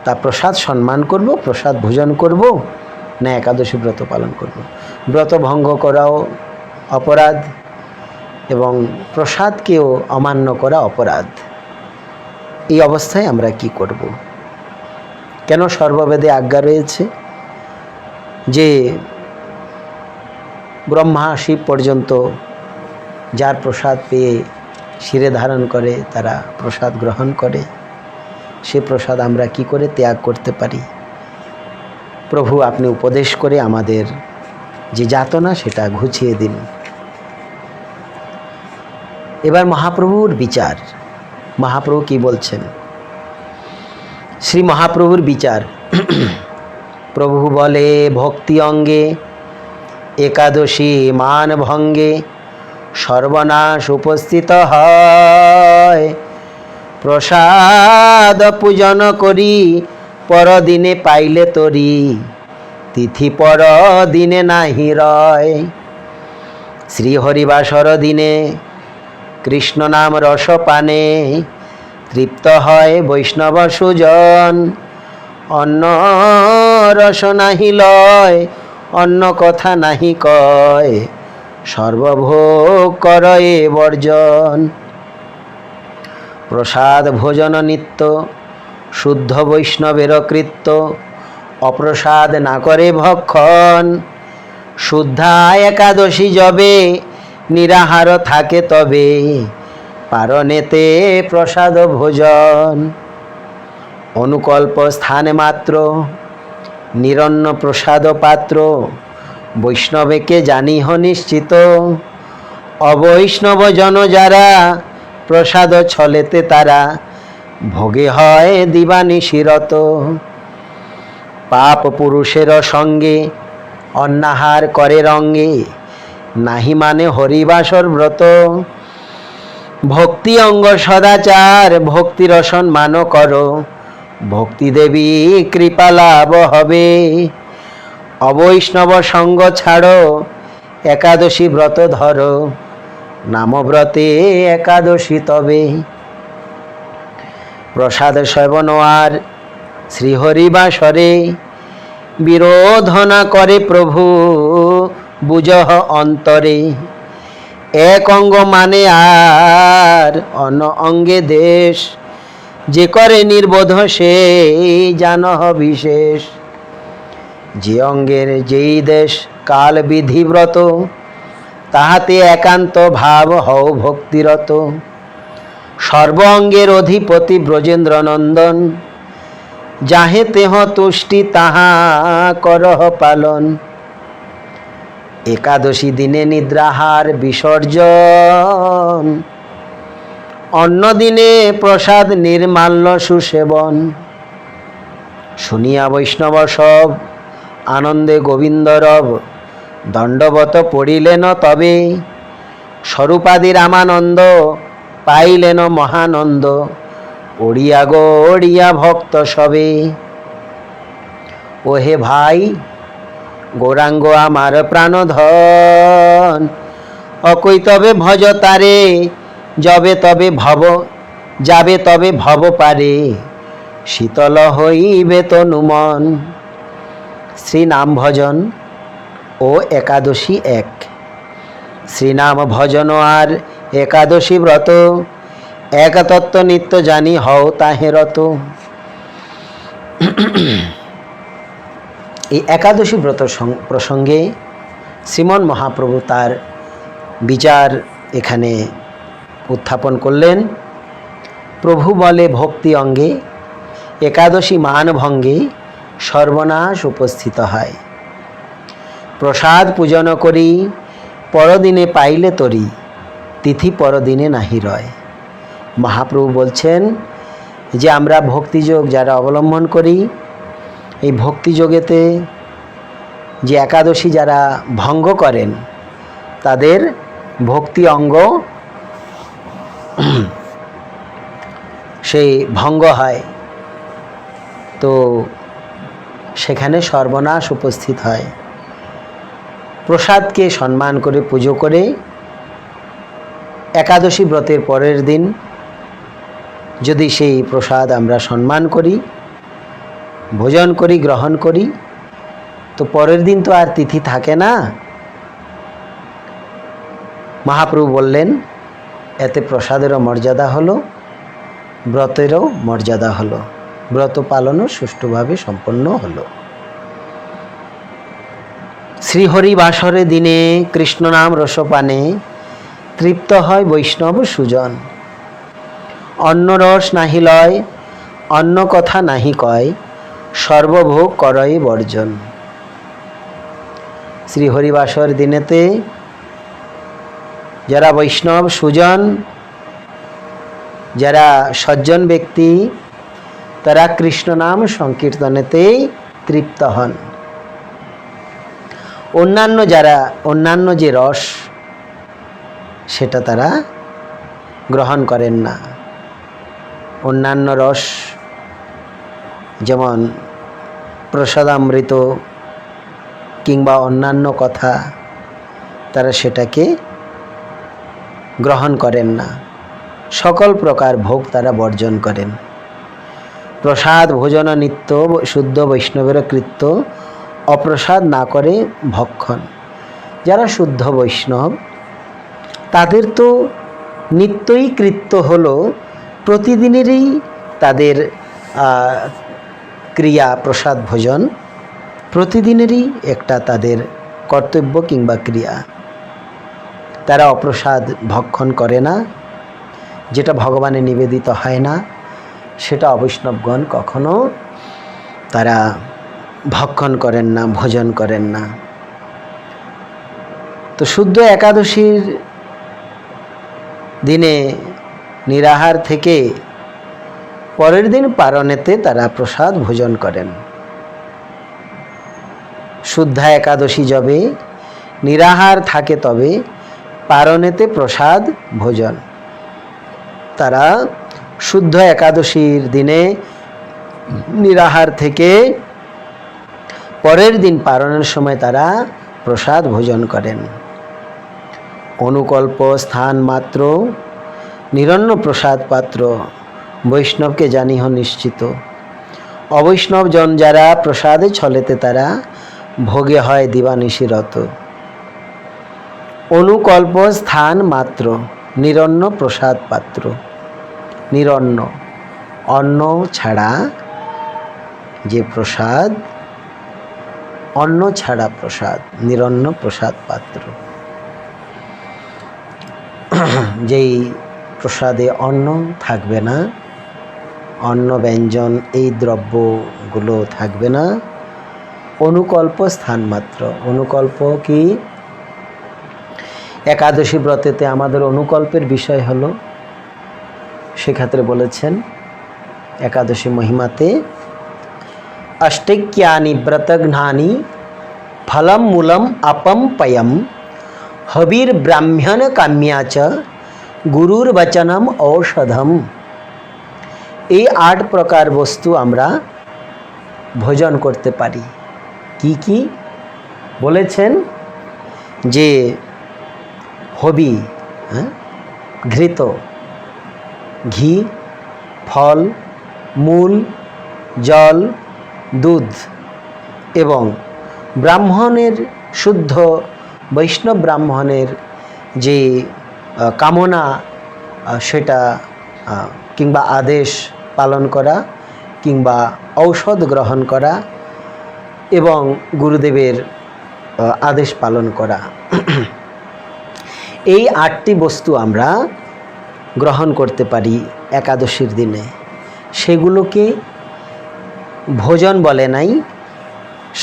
তা প্রসাদ সম্মান করব, প্রসাদ ভোজন করব, না একাদশী ব্রত পালন করব? ব্রত ভঙ্গ করাও অপরাধ এবং প্রসাদকেও অমান্য করা অপরাধ। এই অবস্থায় আমরা কি করব? কেন সর্ববেদে আজ্ঞা রয়েছে যে ব্রহ্মা শিব পর্যন্ত যার প্রসাদ পেয়ে শিরে ধারণ করে তারা প্রসাদ গ্রহণ করে, সে প্রসাদ আমরা কি করে ত্যাগ করতে পারি? প্রভু আপনি উপদেশ করে আমাদের যে যাতনা সেটা ঘুচিয়ে দিন। এবার মহাপ্রভুর বিচার, মহাপ্রভু কি বলছেন? শ্রী মহাপ্রভুর বিচার। প্রভু বলে ভক্তি অঙ্গে একাদশী মান ভঙ্গে সর্বনাশ উপস্থিত হয়, প্রসাদ পূজন করি পরদিনে পাইলে তরি, তিথি পর দিনে নাহি রয়। শ্রী হরিবাসর দিনে কৃষ্ণ নাম রস পানে তৃপ্ত হয় বৈষ্ণব সুজন, অন্য রস নাহি লয় অন্য কথা নাহি কয়, সর্বভোগ করয়ে বর্জন। প্রসাদ ভোজন নিত্য শুদ্ধ বৈষ্ণবের কৃত্য, অপ্রসাদ না করে ভক্ষণ, শুদ্ধা একাদশী যবে নিরাহার থাকে তবে, পারণেতে প্রসাদ ভোজন। অনুকল্প স্থানে মাত্র নিরন্ন প্রসাদ পাত্র, বৈষ্ণবেকে জানিহ নিশ্চিত, অবৈষ্ণব জন যারা প্রসাদ ছলেতে তারা, ভোগে হয় দিবানিশিরত। পাপ পুরুষের সঙ্গে অন্যাহার করে রঙ্গে, নাহি মানে হরিবাসর ব্রত। ভক্তি অঙ্গ সদাচার ভক্তি রসন মান করো, ভক্তি দেবী কৃপা লাভ হবে। অবৈষ্ণব সঙ্গ ছাড়ো, একাদশী ব্রত ধরো, নামব্রতে একাদশী তবে। প্রসাদ সেবন আর শ্রীহরিবাসরে, বিরোধনা করে প্রভু বুঝহ অন্তরে। এক অঙ্গ মানে আর অন্য অঙ্গে দেশ, যে করে নির্বোধ সে জানহ বিশেষ। যে অঙ্গের যেই দেশ কাল বিধিব্রত, তাহাতে একান্ত ভাব হও ভক্তিরত। সর্ব অঙ্গের অধিপতি ব্রজেন্দ্র নন্দন, যাহে তেহ তুষ্টি তাহা করহ পালন। একাদশী দিনে নিদ্রাহার বিসর্জন, অন্য দিনে প্রসাদ নির্মাল্য সুসেবন। শুনিয়া বৈষ্ণব সব আনন্দে গোবিন্দ রব, দণ্ডবত পড়িলেন তবে। স্বরূপাদি রামানন্দ পাইলেন মহানন্দ, ওড়িয়া গো ওড়িয়া ভক্ত সবে। ওহে ভাই গৌরাঙ্গ আমার প্রাণধন, অকই তবে ভজ তারে, যাবে তবে ভব পারে। শীতল হইবে তনু মন। শ্রীনাম ভজন ও একাদশী এক। শ্রীনাম ভজন আর একাদশী ব্রত, এক তত্ত্ব নিত্য জানি হও তাহে রত। এই একাদশী ব্রত প্রসঙ্গে শ্রীমন মহাপ্রভু তার বিচার এখানে উত্থাপন করলেন। প্রভু বলে ভক্তি অঙ্গে একাদশী মান ভঙ্গে সর্বনাশ উপস্থিত হয়। প্রসাদ পূজন করি পরদিনে পাইলে তরি, তিথি পরদিনে নাহি রয়। মহাপ্রভু বলছেন যে আমরা ভক্তিযোগ যারা অবলম্বন করি, এই ভক্তিযোগেতে যে একাদশী যারা ভঙ্গ করেন তাদের ভক্তি অঙ্গ সেই ভঙ্গ হয়, তো সেখানে সর্বনাশ উপস্থিত হয়। প্রসাদকে সম্মান করে পুজো করে একাদশী ব্রতের পরের দিন যদি সেই প্রসাদ আমরা সম্মান করি, ভোজন করি, গ্রহণ করি, তো পরের দিন তো আর তিথি থাকে না। মহাপ্রভু বললেন এতে প্রসাদেরও মর্যাদা হলো, ব্রতেরও মর্যাদা হলো, ব্রত পালনও সুষ্ঠুভাবে সম্পন্ন হলো। শ্রীহরি বাসরে দিনে কৃষ্ণ নাম রসপানে, তৃপ্ত হয় বৈষ্ণব সুজন। অন্য রস নাহি লয়, অন্য কথা নাহি কয়, সর্বভোগ করয় বর্জন। শ্রীহরিবাসর দিনেতে যারা বৈষ্ণব সুজন, যারা সজ্জন ব্যক্তি, তারা কৃষ্ণ নাম সংকীর্তনেতেই তৃপ্ত হন। অন্যান্য যে রস সেটা তারা গ্রহণ করেন না। অন্যান্য রস যেমন প্রসাদামৃত কিংবা অন্যান্য কথা, তারা সেটাকে গ্রহণ করেন না। সকল প্রকার ভোগ তারা বর্জন করেন। প্রসাদ ভোজন নিত্য শুদ্ধ বৈষ্ণবের কৃত্য, অপ্রসাদ না করে ভক্ষণ। যারা শুদ্ধ বৈষ্ণব তাদের তো নিত্যই কৃত্য হলো প্রতিদিনেরই তাদের ক্রিয়া, প্রসাদ ভোজন প্রতিদিনেরই একটা তাদের কর্তব্য কিংবা ক্রিয়া। তারা অপ্রসাদ ভক্ষণ করে না, যেটা ভগবানে নিবেদিত হয় না সেটা অবৈষ্ণবগণ কখনো তারা ভক্ষণ করেন না, ভোজন করেন না। তো শুদ্ধ একাদশীর দিনে নিরাহার থেকে পরের দিন পারণেতে তারা প্রসাদ ভোজন করেন। শুদ্ধা একাদশী যবে নিরাহার থাকে তবে পারণেতে প্রসাদ ভোজন। তারা শুদ্ধ একাদশীর দিনে নিরাহার থেকে পরের দিন পারণের সময় তারা প্রসাদ ভোজন করেন। অনুকল্প স্থান মাত্র নিরন্ন প্রসাদ পাত্র বৈষ্ণবকে জানিহ নিশ্চিত। অবৈষ্ণব জন যারা প্রসাদে ছলেতে তারা ভোগে হয় দিবানিশিরত। অনুকল্প স্থান মাত্র নিরন্ন প্রসাদ পাত্র। নিরন্ন অন্ন ছাড়া যে প্রসাদ, অন্ন ছাড়া প্রসাদ, নিরন্ন প্রসাদ পাত্র। যেই প্রসাদে অন্ন থাকবে না, অন্ন ব্যঞ্জন এই দ্রব্যগুলো থাকবে না, অনুকল্প স্থান মাত্র। অনুকল্প কি? একাদশী ব্রতেতে আমাদের অনুকল্পের বিষয় হলো, সেক্ষেত্রে বলেছেন একাদশী মহিমাতে অষ্টেক্যানি ব্রতঘ্নানি ফলম মূলম আপম পয়ম হবির ব্রাহ্মণ কাম্যা চ গুরুর বচনম ঔষধম। এই 8 প্রকার বস্তু আমরা ভোজন করতে পারি। কি কি বলেছেন? যে হবি, ঘৃত, ঘি, ফল, মূল, জল, দুধ এবং ব্রাহ্মণের শুদ্ধ বৈষ্ণব ব্রাহ্মণের যে কামনা সেটা কিংবা আদেশ পালন করা কিংবা ঔষধ গ্রহণ করা এবং গুরুদেবের আদেশ পালন করা, এই 8টি বস্তু আমরা গ্রহণ করতে পারি একাদশীর দিনে। সেগুলোকে ভোজন বলে নাই,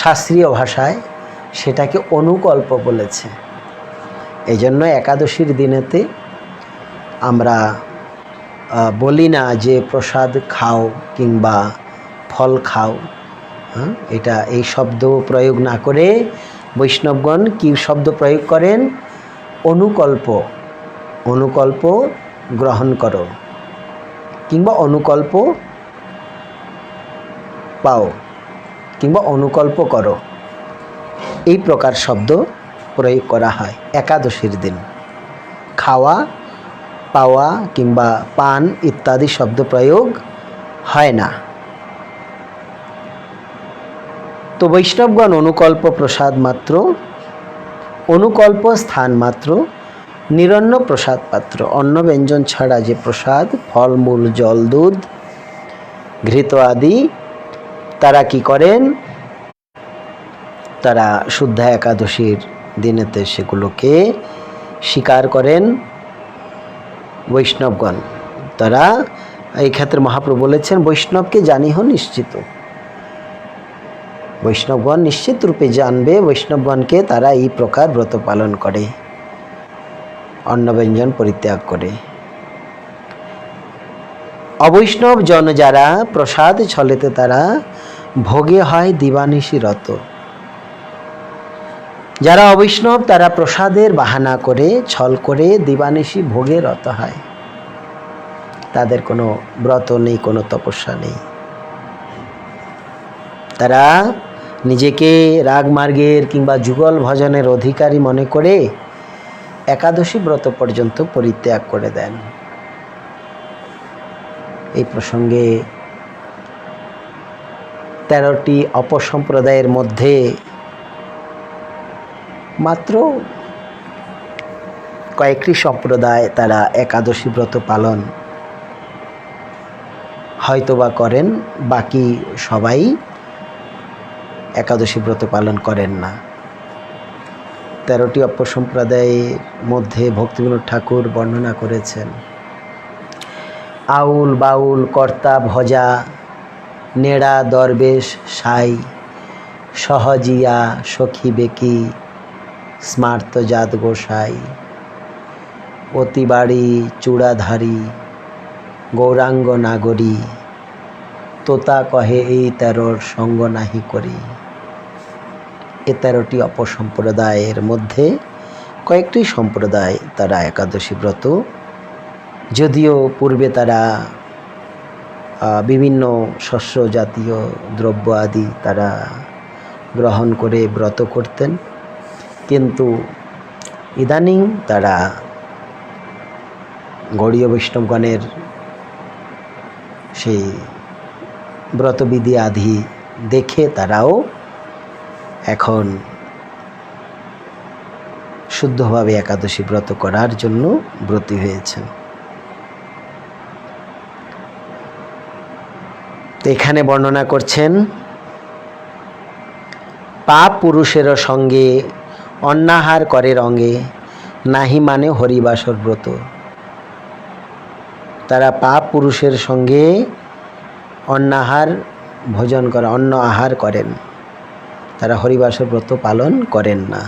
শাস্ত্রীয় ভাষায় সেটাকে অনুকল্প বলেছে। এই জন্য একাদশীর দিনেতে আমরা বলি না যে প্রসাদ খাও কিংবা ফল খাও। এটা এই শব্দ প্রয়োগ না করে বৈষ্ণবগণ কি শব্দ প্রয়োগ করেন? অনুকল্প। অনুকল্প গ্রহণ করো কিংবা অনুকল্প পাও কিংবা অনুকল্প করো, এই প্রকার শব্দ প্রয়োগ করা হয় একাদশীর দিন। খাওয়া, পাওয়া কিংবা পান ইত্যাদি শব্দ প্রয়োগ হয় না। তো বৈষ্ণবগণ অনুকল্প প্রসাদ মাত্র, অনুকল্প স্থান মাত্র, নিরন্ন প্রসাদ পাত্র। অন্ন ব্যঞ্জন ছাড়া যে প্রসাদ, ফল, মূল, জল, দুধ, ঘৃত আদি, তারা কি করেন? তারা শুদ্ধা একাদশীর দিনেতে সেগুলোকে স্বীকার করেন বৈষ্ণবগণ। তারা এই ক্ষেত্রে মহাপ্রভু বলেছেন বৈষ্ণবকে জানিহ নিশ্চিত। বৈষ্ণবগণ নিশ্চিত রূপে জানবে বৈষ্ণবগণকে তারা এই প্রকার ব্রত পালন করে, অন্নব্যঞ্জন পরিত্যাগ করে। অবৈষ্ণব জন যারা প্রসাদ ছলেতে তারা ভোগে হয় দিবানিশি রত। যারা অবৈষ্ণব তারা প্রসাদের বাহানা করে, ছল করে দিবানিশি ভোগে রত হয়। তাদের কোনো ব্রত নেই, কোনো তপস্যা নেই। তারা নিজেকে রাগমার্গের কিংবা যুগল ভজনের অধিকারী মনে করে একাদশী ব্রত পর্যন্ত পরিত্যাগ করে দেন। এই প্রসঙ্গে 13টি অপসম্প্রদায়ের মধ্যে মাত্র কয়েকটি সম্প্রদায় তারা একাদশী ব্রত পালন হয়তোবা করেন, বাকি সবাই একাদশী ব্রত পালন করেন না। 13টি অপসম্প্রদায়ের মধ্যে ভক্তিবিনোদ ঠাকুর বর্ণনা করেছেন আউল, বাউল, কর্তা, ভজা, নেড়া, দরবেশ, সাই, সহজিয়া, সখী বেকি, স্মার্ত জাত গোসাই, অতিবাড়ি, চূড়াধারী, গৌরাঙ্গ নাগরী, তোতা কহে এই 13 সঙ্গ নাহি করি। এ 13টি অপসম্প্রদায়ের মধ্যে কয়েকটি সম্প্রদায় তারা একাদশী ব্রত, যদিও পূর্বে তারা বিভিন্ন শস্য জাতীয় দ্রব্য আদি তারা গ্রহণ করে ব্রত করতেন, কিন্তু ইদানিং তারা গৌড়ীয় বৈষ্ণবগণের সেই ব্রতবিধি আদি দেখে তারাও এখন শুদ্ধভাবে একাদশী ব্রত করার জন্য ব্রতী হয়েছেন। এখানে বর্ণনা করছেন, পাপ পুরুষের সঙ্গে অন্নাহার করে রঙে, নাহি মানে হরিবাসর ব্রত। তারা পাপ পুরুষের সঙ্গে অন্নাহার ভোজন করে, অন্ন আহার করেন, তারা হরিবাসর ব্রত পালন করেন না।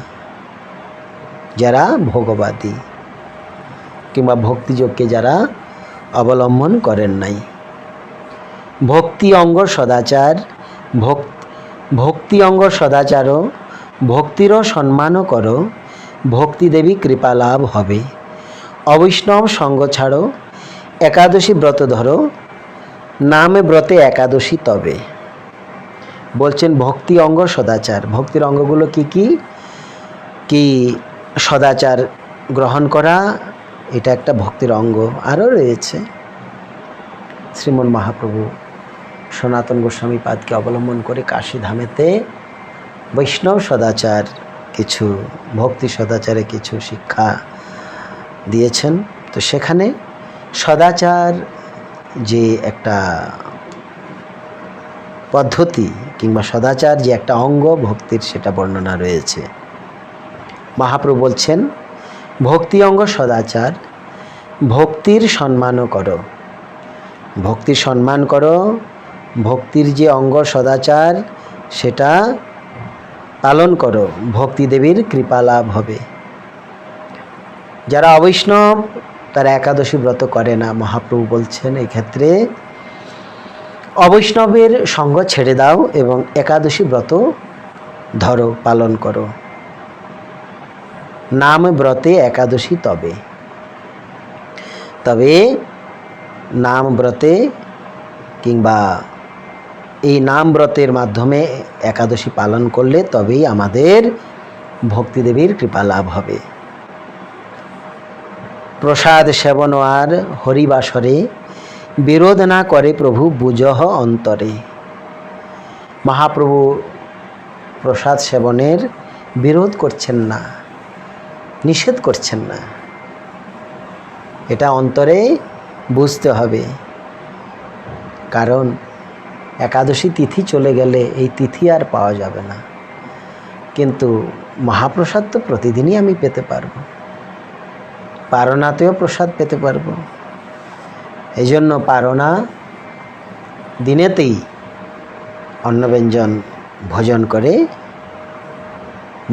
যারা ভোগবাদী কিংবা ভক্তিযোগকে যারা অবলম্বন করেন নাই। ভক্তি অঙ্গ সদাচার, ভক্তি অঙ্গ সদাচারও, ভক্তিরও সম্মানও করো, ভক্তি দেবী কৃপা লাভ হবে। অবৈষ্ণব সঙ্গ ছাড়ো, একাদশী ব্রত ধরো, নামে ব্রতে একাদশী তবে। বলছেন ভক্তি অঙ্গ সদাচার, ভক্তির অঙ্গগুলো কি কি? কি সদাচার গ্রহণ করা, এটা একটা ভক্তির অঙ্গ। আরও রয়েছে শ্রীমন মহাপ্রভু সনাতন গোস্বামী পাদকে অবলম্বন করে কাশী ধামেতে বৈষ্ণব সদাচার কিছু, ভক্তি সদাচারে কিছু শিক্ষা দিয়েছেন। তো সেখানে সদাচার যে একটা পদ্ধতি কিংবা সদাচার যে একটা অঙ্গ ভক্তির, সেটা বর্ণনা রয়েছে। মহাপ্রভু বলছেন ভক্তি অঙ্গ সদাচার, ভক্তির সম্মানও করো, ভক্তির সম্মান করো, ভক্তির যে অঙ্গ সদাচার সেটা পালন করো, ভক্তি দেবীর কৃপা লাভ হবে। যারা অবৈষ্ণব তারা একাদশী ব্রত করে না। মহাপ্রভু বলছেন এই ক্ষেত্রে অবৈষ্ণবের সঙ্গ ছেড়ে দাও এবং একাদশী ব্রত ধরো, পালন করো। নাম ব্রতে একাদশী তবে, তবে নাম ব্রতে কিংবা এই নাম ব্রতের মাধ্যমে একাদশী পালন করলে তবেই আমাদের ভক্তিদেবীর কৃপা লাভ হবে। প্রসাদ সেবন আর হরিবাসরে, বিরোধ না করে প্রভু বুঝহ অন্তরে। মহাপ্রভু প্রসাদ সেবনের বিরোধ করছেন না, নিষেধ করছেন না, এটা অন্তরে বুঝতে হবে। কারণ একাদশী তিথি চলে গেলে এই তিথি আর পাওয়া যাবে না, কিন্তু মহাপ্রসাদ তো প্রতিদিনই আমি পেতে পারবো, পারনাতেও প্রসাদ পেতে পারবো। এই জন্য পারনা দিনেতেই অন্নব্যঞ্জন ভোজন করে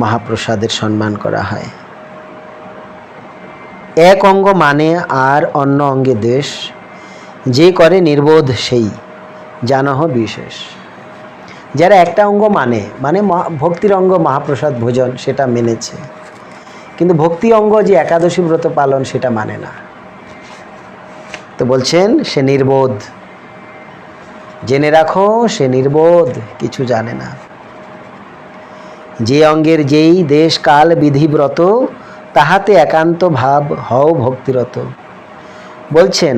মহাপ্রসাদের সম্মান করা হয়। এক অঙ্গ মানে আর অন্য অঙ্গে দেশ, যে করে নির্বোধ সেই জানহ বিশেষ। যারা একটা অঙ্গ মানে ভক্তির অঙ্গ মহাপ্রসাদ ভোজন সেটা মেনেছে, কিন্তু ভক্তি অঙ্গ যে একাদশী ব্রত পালন সেটা মানে না। তো বলছেন সে নির্বোধ, জেনে রাখো সে নির্বোধ, কিছু জানে না। যে অঙ্গের যেই দেশ কাল বিধিব্রত, তাহাতে একান্ত ভাব হও ভক্তিরত। বলছেন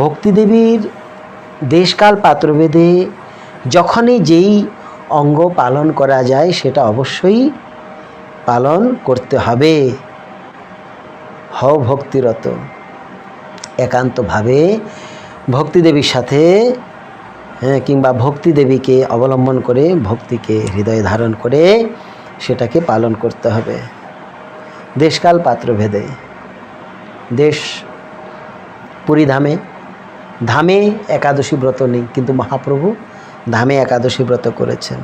ভক্তিদেবীর দেশকাল পাত্রভেদে যখনই যেই অঙ্গ পালন করা যায় সেটা অবশ্যই পালন করতে হবে। হও ভক্তিরত, একান্তভাবে ভক্তিদেবীর সাথে কিংবা ভক্তিদেবীকে অবলম্বন করে, ভক্তিকে হৃদয়ে ধারণ করে সেটাকে পালন করতে হবে। দেশকাল পাত্রভেদে, দেশ পুরী ধামে একাদশী ব্রত নেই, কিন্তু মহাপ্রভু ধামে একাদশী ব্রত করেছেন।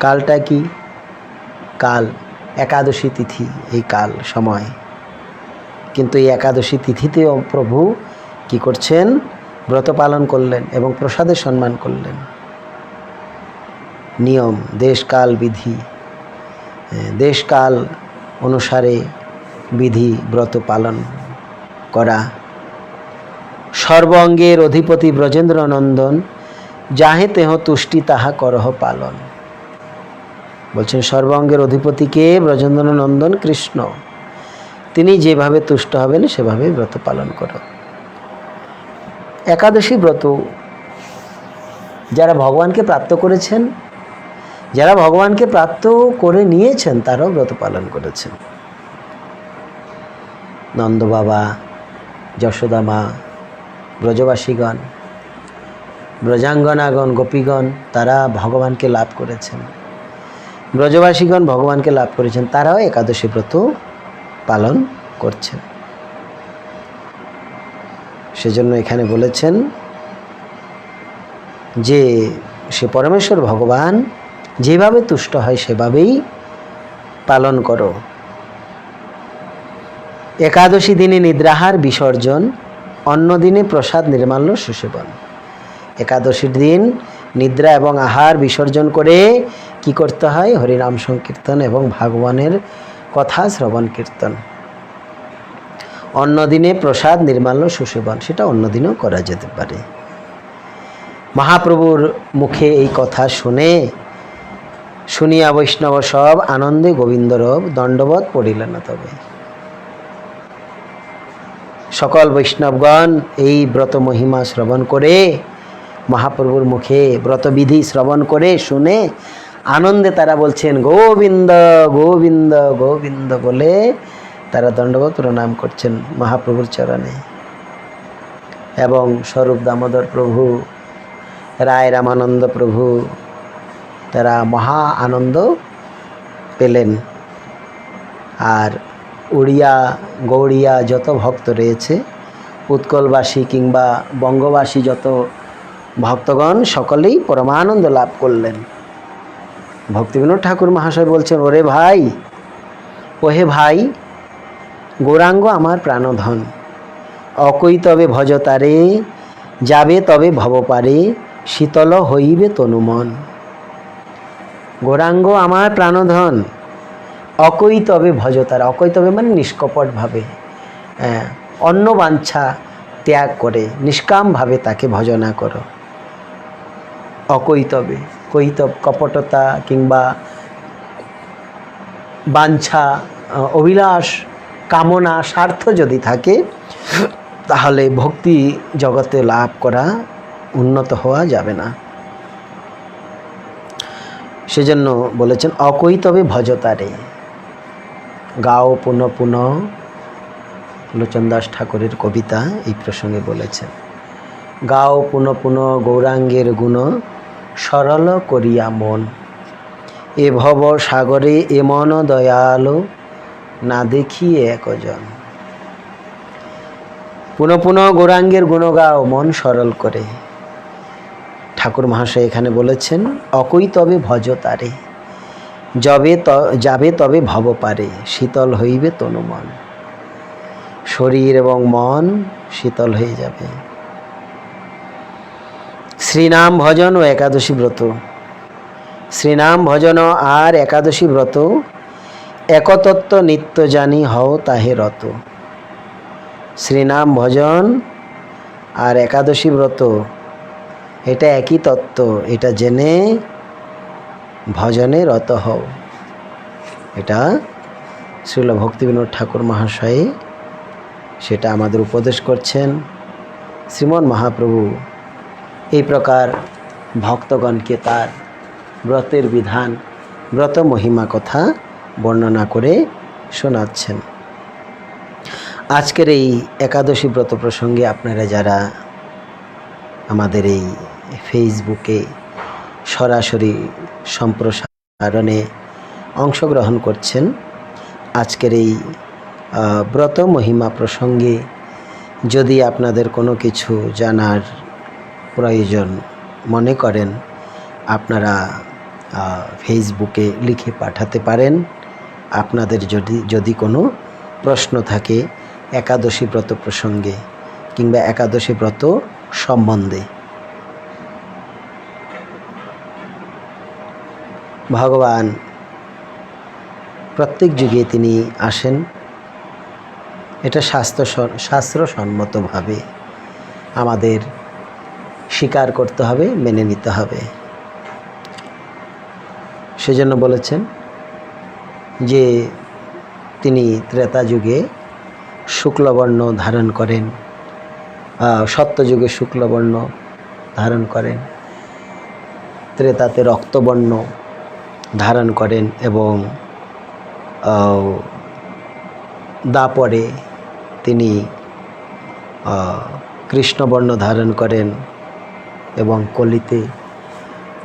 কালটা কি? কাল একাদশী তিথি, এই কাল সময়। কিন্তু এই একাদশী তিথিতেও প্রভু কি করছেন? ব্রত পালন করলেন এবং প্রসাদের সম্মান করলেন। নিয়ম, দেশকাল বিধি, দেশকাল অনুসারে বিধি ব্রত পালন করা। সর্বঙ্গের অধিপতি ব্রজেন্দ্র নন্দন, যাহে তেহ তুষ্টি তাহা করহ পালন। বলছেন সর্বঙ্গের অধিপতিকে ব্রজেন্দ্র নন্দন কৃষ্ণ, তিনি যেভাবে তুষ্ট হবেন সেভাবে ব্রত পালন করো। একাদশী ব্রত যারা ভগবানকে প্রাপ্ত করেছেন, যারা ভগবানকে প্রাপ্ত করে নিয়েছেন, তারাও ব্রত পালন করেছেন। নন্দ বাবা, যশোদা মা, ব্রজবাসীগণ, ব্রজাঙ্গনাগণ, গোপীগণ, তারা ভগবানকে লাভ করেছেন। ব্রজবাসীগণ ভগবানকে লাভ করেছেন, তারাও একাদশী ব্রত পালন করছেন। সেজন্য এখানে বলেছেন যে সে পরমেশ্বর ভগবান যেভাবে তুষ্ট হয় সেভাবেই পালন করো। একাদশী দিনে নিদ্রাহার বিসর্জন, অন্য দিনে প্রসাদ নির্মাল্য সুসেবন। একাদশীর দিন নিদ্রা এবং আহার বিসর্জন করে কি করতে হয়? হরিনাম সংকীর্তন এবং ভগবানের কথা শ্রবণ কীর্তন। অন্য দিনে প্রসাদ নির্মাল্য সুসেবন, সেটা অন্য দিনেও করা যেতে পারে। মহাপ্রভুর মুখে এই কথা শুনিয়া বৈষ্ণব সব আনন্দে গোবিন্দরব, দণ্ডবৎ পড়িলেন তবে। সকল বৈষ্ণবগণ এই ব্রত মহিমা শ্রবণ করে, মহাপ্রভুর মুখে ব্রতবিধি শ্রবণ করে শুনে আনন্দে তারা বলছেন গোবিন্দ গোবিন্দ গোবিন্দ বলে তারা দণ্ডবৎ প্রণাম করছেন মহাপ্রভুর চরণে। এবং স্বরূপ দামোদর প্রভু, রায় রামানন্দ প্রভু, তারা মহা আনন্দ পেলেন। আর উড়িয়া গৌড়িয়া যত ভক্ত রয়েছে, উৎকলবাসী কিংবা বঙ্গবাসী যত ভক্তগণ, সকলেই পরমানন্দ লাভ করলেন। ভক্তিবিনোদ ঠাকুর মহাশয় বলছেন, ওরে ভাই, ওহে ভাই, গৌরাঙ্গ আমার প্রাণধন, অকই তবে ভজ তারে, যাবে তবে ভবপারে, শীতল হইবে তনুমন। গৌরাঙ্গ আমার প্রাণধন, অকই তবে ভজ তারে। অকই তবে মানে নিষ্কপটভাবে, অন্য বাঞ্ছা ত্যাগ করে নিষ্কামভাবে তাকে ভজনা করো। অকৈতবে, কৈতব কপটতা কিংবা বাঞ্ছা, অভিলাষ, কামনা, স্বার্থ যদি থাকে, তাহলে ভক্তি জগতে লাভ করা, উন্নত হওয়া যাবে না। সেজন্য বলেছেন অকৈতবে ভজতারে। গাও পুনঃ পুনঃ, লোচন দাস ঠাকুরের কবিতা এই প্রসঙ্গে বলেছেন। গাও পুনঃ পুনঃ গৌরাঙ্গের গুণ, সরল করিয়া মন, এ ভব সাগরে এ মন দয়ালো, না দেখিয়ে একজন। পুনঃ পুনঃ গৌরাঙ্গের গুণ গাও মন সরল করে। ঠাকুর মহাশয় এখানে বলেছেন অকই তবে ভজ তারে, যাবে তবে ভব পারে, শীতল হইবে তনুমন। শরীর এবং মন শীতল হয়ে যাবে। শ্রীনাম ভজন ও একাদশী ব্রত। শ্রীনাম ভজন আর একাদশী ব্রত একতত্ত্ব নিত্য জানি হও তাহে রত। শ্রীনাম ভজন আর একাদশী ব্রত এটা একই তত্ত্ব, এটা জেনে ভজনে রত হও। এটা শ্রীল ভক্তিবিনোদ ঠাকুর মহাশয় সেটা আমাদের উপদেশ করছেন। শ্রীমন মহাপ্রভু এই প্রকার ভক্তগণকে তার ব্রতের বিধান, ব্রত মহিমা কথা বর্ণনা করে শোনাচ্ছেন। আজকের এই একাদশী ব্রত প্রসঙ্গে আপনারা যারা আমাদের এই ফেসবুকে সরাসরি সম্প্রসারণে অংশগ্রহণ করছেন, আজকের এই ব্রত মহিমা প্রসঙ্গে যদি আপনাদের কোনো কিছু জানার প্রয়োজন মনে করেন, আপনারা ফেসবুকে লিখে পাঠাতে পারেন। আপনাদের যদি কোনো প্রশ্ন থাকে একাদশী ব্রত প্রসঙ্গে, কিংবা একাদশী ব্রত সম্বন্ধে। ভগবান প্রত্যেক যুগে তিনি আসেন, এটা শাস্ত্রসম্মতভাবে আমাদের স্বীকার করতে হবে, মেনে নিতে হবে। সেজন্য বলেছেন যে তিনি ত্রেতা যুগে শুক্লবর্ণ ধারণ করেন, সত্যযুগে শুক্লবর্ণ ধারণ করেন, ত্রেতাতে রক্তবর্ণ ধারণ করেন এবং দাপরে তিনি কৃষ্ণবর্ণ ধারণ করেন এবং কলিতে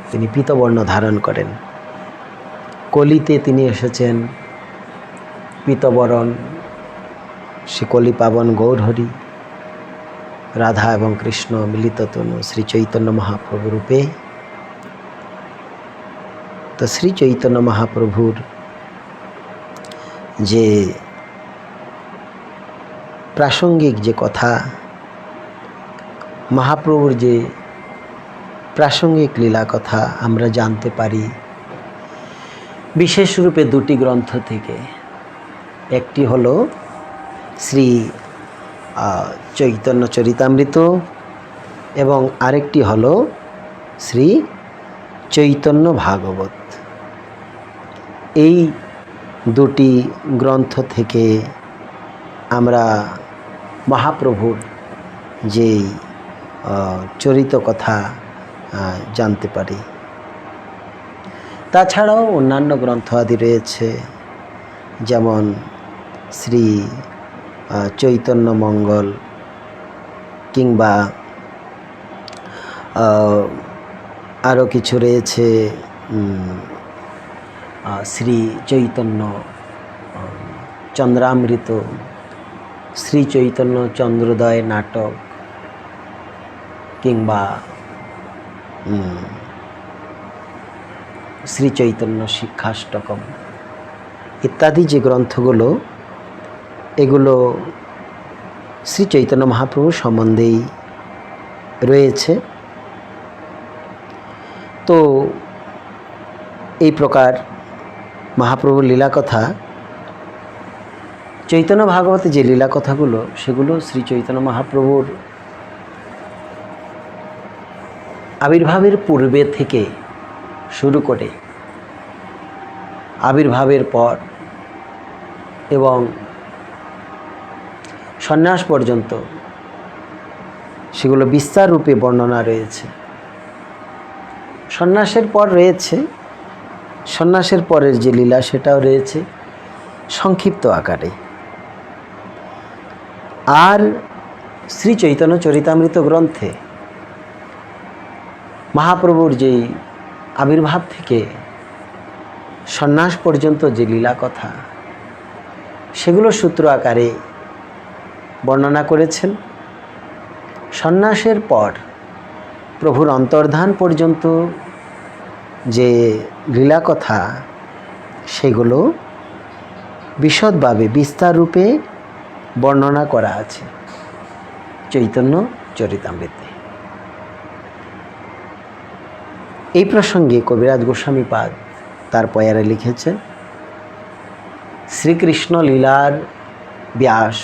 তিনি পীতবর্ণ ধারণ করেন। কলিতে তিনি এসেছেন পীতবরণ, শ্রী কলি পাবন গৌরহরি, রাধা এবং কৃষ্ণ মিলিত তনু শ্রী চৈতন্য মহাপ্রভু রূপে। তো শ্রী চৈতন্য মহাপ্রভুর যে প্রাসঙ্গিক যে কথা, মহাপ্রভুর যে প্রাসঙ্গিক লীলা কথা আমরা জানতে পারি বিশেষ রূপে দুটি গ্রন্থ থেকে। একটি হলো শ্রী চৈতন্য চরিতামৃত এবং আরেকটি হলো শ্রী চৈতন্য ভাগবত। এই দুটি গ্রন্থ থেকে আমরা মহাপ্রভুর যে চরিত কথা জানতে পারি। তাছাড়াও অন্যান্য গ্রন্থ আদি রয়েছে, যেমন শ্রী চৈতন্য মঙ্গল কিংবা আরও কিছু রয়েছে, শ্রী চৈতন্য চন্দ্রামৃত, শ্রী চৈতন্য চন্দ্রোদয় নাটক কিংবা শ্রী চৈতন্য শিক্ষাষ্টকম ইত্যাদি যে গ্রন্থগুলো, এগুলো শ্রী চৈতন্য মহাপ্রভু সম্বন্ধেই রয়েছে। তো এই প্রকার মহাপ্রভুর লীলা কথা, চৈতন্য ভাগবতে যে লীলা কথাগুলো, সেগুলো শ্রী চৈতন্য মহাপ্রভুর আবির্ভাবের পূর্বে থেকে শুরু করে আবির্ভাবের পর এবং সন্ন্যাস পর্যন্ত সেগুলো বিস্তার রূপে বর্ণনা রয়েছে। সন্ন্যাসের পর রয়েছে, সন্ন্যাসের পরের যে লীলা সেটাও রয়েছে সংক্ষিপ্ত আকারে। আর শ্রী চৈতন্য চরিতামৃত গ্রন্থে মহাপ্রভুর যেই আবির্ভাব থেকে সন্ন্যাস পর্যন্ত যে লীলা কথা, সেগুলো সূত্র আকারে বর্ণনা করেছেন। সন্ন্যাসের পর প্রভুর অন্তর্ধান পর্যন্ত যে লীলা কথা, সেগুলো বিশদভাবে বিস্তার রূপে বর্ণনা করা আছে চৈতন্য চরিতামৃতে। এই প্রসঙ্গে কবিরাজ গোস্বামীপাদ তার পয়ারে লিখেছেন, শ্রীকৃষ্ণ লীলার ব্যাস,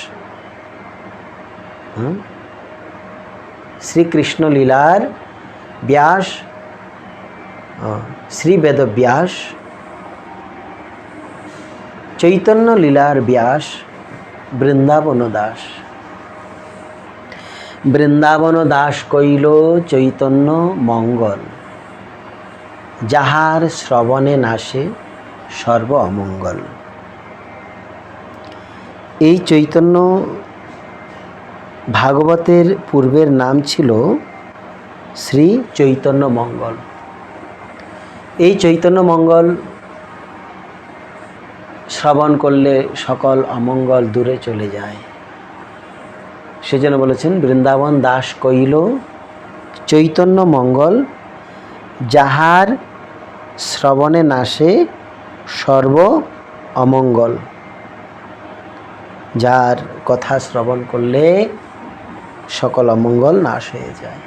শ্রীকৃষ্ণ লীলার ব্যাস, শ্রী বেদব্যাস, চৈতন্য লীলার ব্যাস বৃন্দাবন দাস। বৃন্দাবন দাস কইল চৈতন্য মঙ্গল, যাহার শ্রবণে নাশে সর্ব অমঙ্গল। এই চৈতন্য ভাগবতের পূর্বের নাম ছিল শ্রী চৈতন্য মঙ্গল। এই চৈতন্য মঙ্গল শ্রবণ করলে সকল অমঙ্গল দূরে চলে যায়। সেজন্য বলেছেন, বৃন্দাবন দাস কইল চৈতন্য মঙ্গল, যাহার শ্রবণে নাশে সর্ব অমঙ্গল। যার কথা শ্রবণ করলে সকল অমঙ্গল নাশ হয়ে যায়।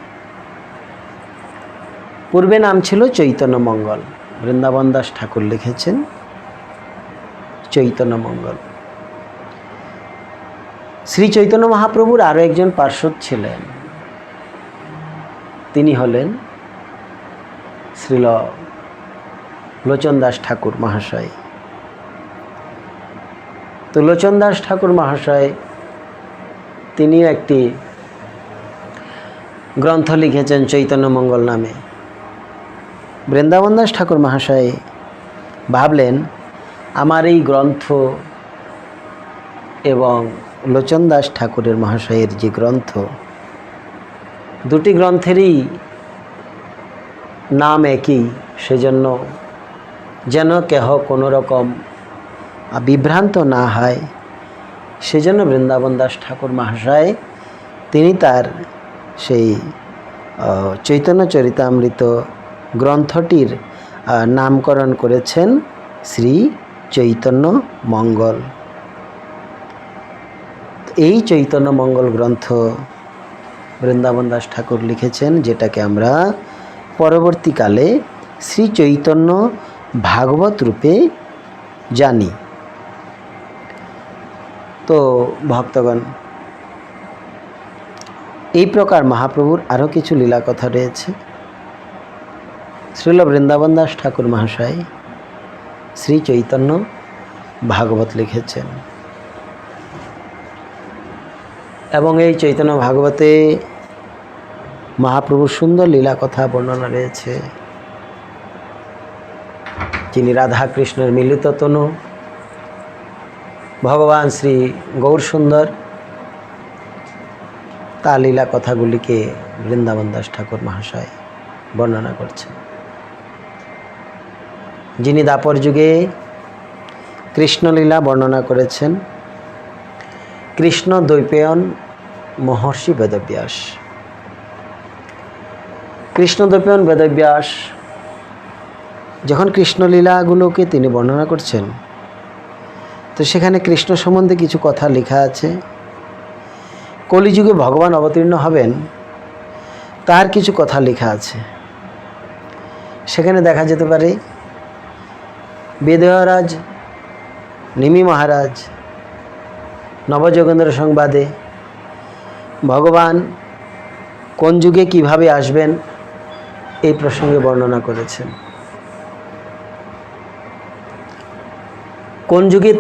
পূর্বে নাম ছিল চৈতন্য মঙ্গল। বৃন্দাবন দাস ঠাকুর লিখেছেন চৈতন্য মঙ্গল। শ্রী চৈতন্য মহাপ্রভুর আরও একজন পার্ষদ ছিলেন, তিনি হলেন শ্রীল লোচন দাস ঠাকুর মহাশয়। তো লোচন দাস ঠাকুর মহাশয় তিনিও একটি গ্রন্থ লিখেছেন চৈতন্য মঙ্গল নামে। বৃন্দাবন দাস ঠাকুর মহাশয় ভাবলেন আমার এই গ্রন্থ এবং লোচন দাস ঠাকুরের মহাশয়ের যে গ্রন্থ, দুটি গ্রন্থেরই নাম একই, সেজন্য যেন কেহ কোনো রকম বিভ্রান্ত না হয়, সেজন্য বৃন্দাবন দাস ঠাকুর মহাশয় তিনি তার সেই চৈতন্য চরিতামৃত গ্রন্থটির নামকরণ করেছেন শ্রী চৈতন্য মঙ্গল। এই চৈতন্য মঙ্গল গ্রন্থ বৃন্দাবন দাস ঠাকুর লিখেছেন, যেটাকে আমরা পরবর্তীকালে শ্রী চৈতন্য ভাগবত রূপে জানি। তো ভক্তগণ, এই প্রকার মহাপ্রভুর আরও কিছু লীলা কথা রয়েছে। শ্রীল বৃন্দাবন দাস ঠাকুর মহাশয় শ্রী চৈতন্য ভাগবত লিখেছেন এবং এই চৈতন্য ভাগবতে মহাপ্রভুর সুন্দর লীলা কথা বর্ণনা রয়েছে। যিনি রাধা কৃষ্ণের মিলিত তনু, ভগবান শ্রী গৌর সুন্দর, তা লীলা কথাগুলিকে বৃন্দাবন দাস ঠাকুর মহাশয় বর্ণনা করছেন। যিনি দাপর যুগে কৃষ্ণলীলা বর্ণনা করেছেন কৃষ্ণ দ্বৈপায়ন মহর্ষি বেদব্যাস। কৃষ্ণ দ্বৈপায়ন বেদব্যাস যখন কৃষ্ণলীলাগুলোকে তিনি বর্ণনা করছেন, তো সেখানে কৃষ্ণ সম্বন্ধে কিছু কথা লেখা আছে। কলিযুগে ভগবান অবতীর্ণ হবেন তার কিছু কথা লেখা আছে। সেখানে দেখা যেতে পারে বেদরাজ, নিমি মহারাজ নবযোগেন্দ্র সংবাদে ভগবান কোন যুগে কিভাবে আসবেন এই প্রসঙ্গে বর্ণনা করেছেন। কোন যুগে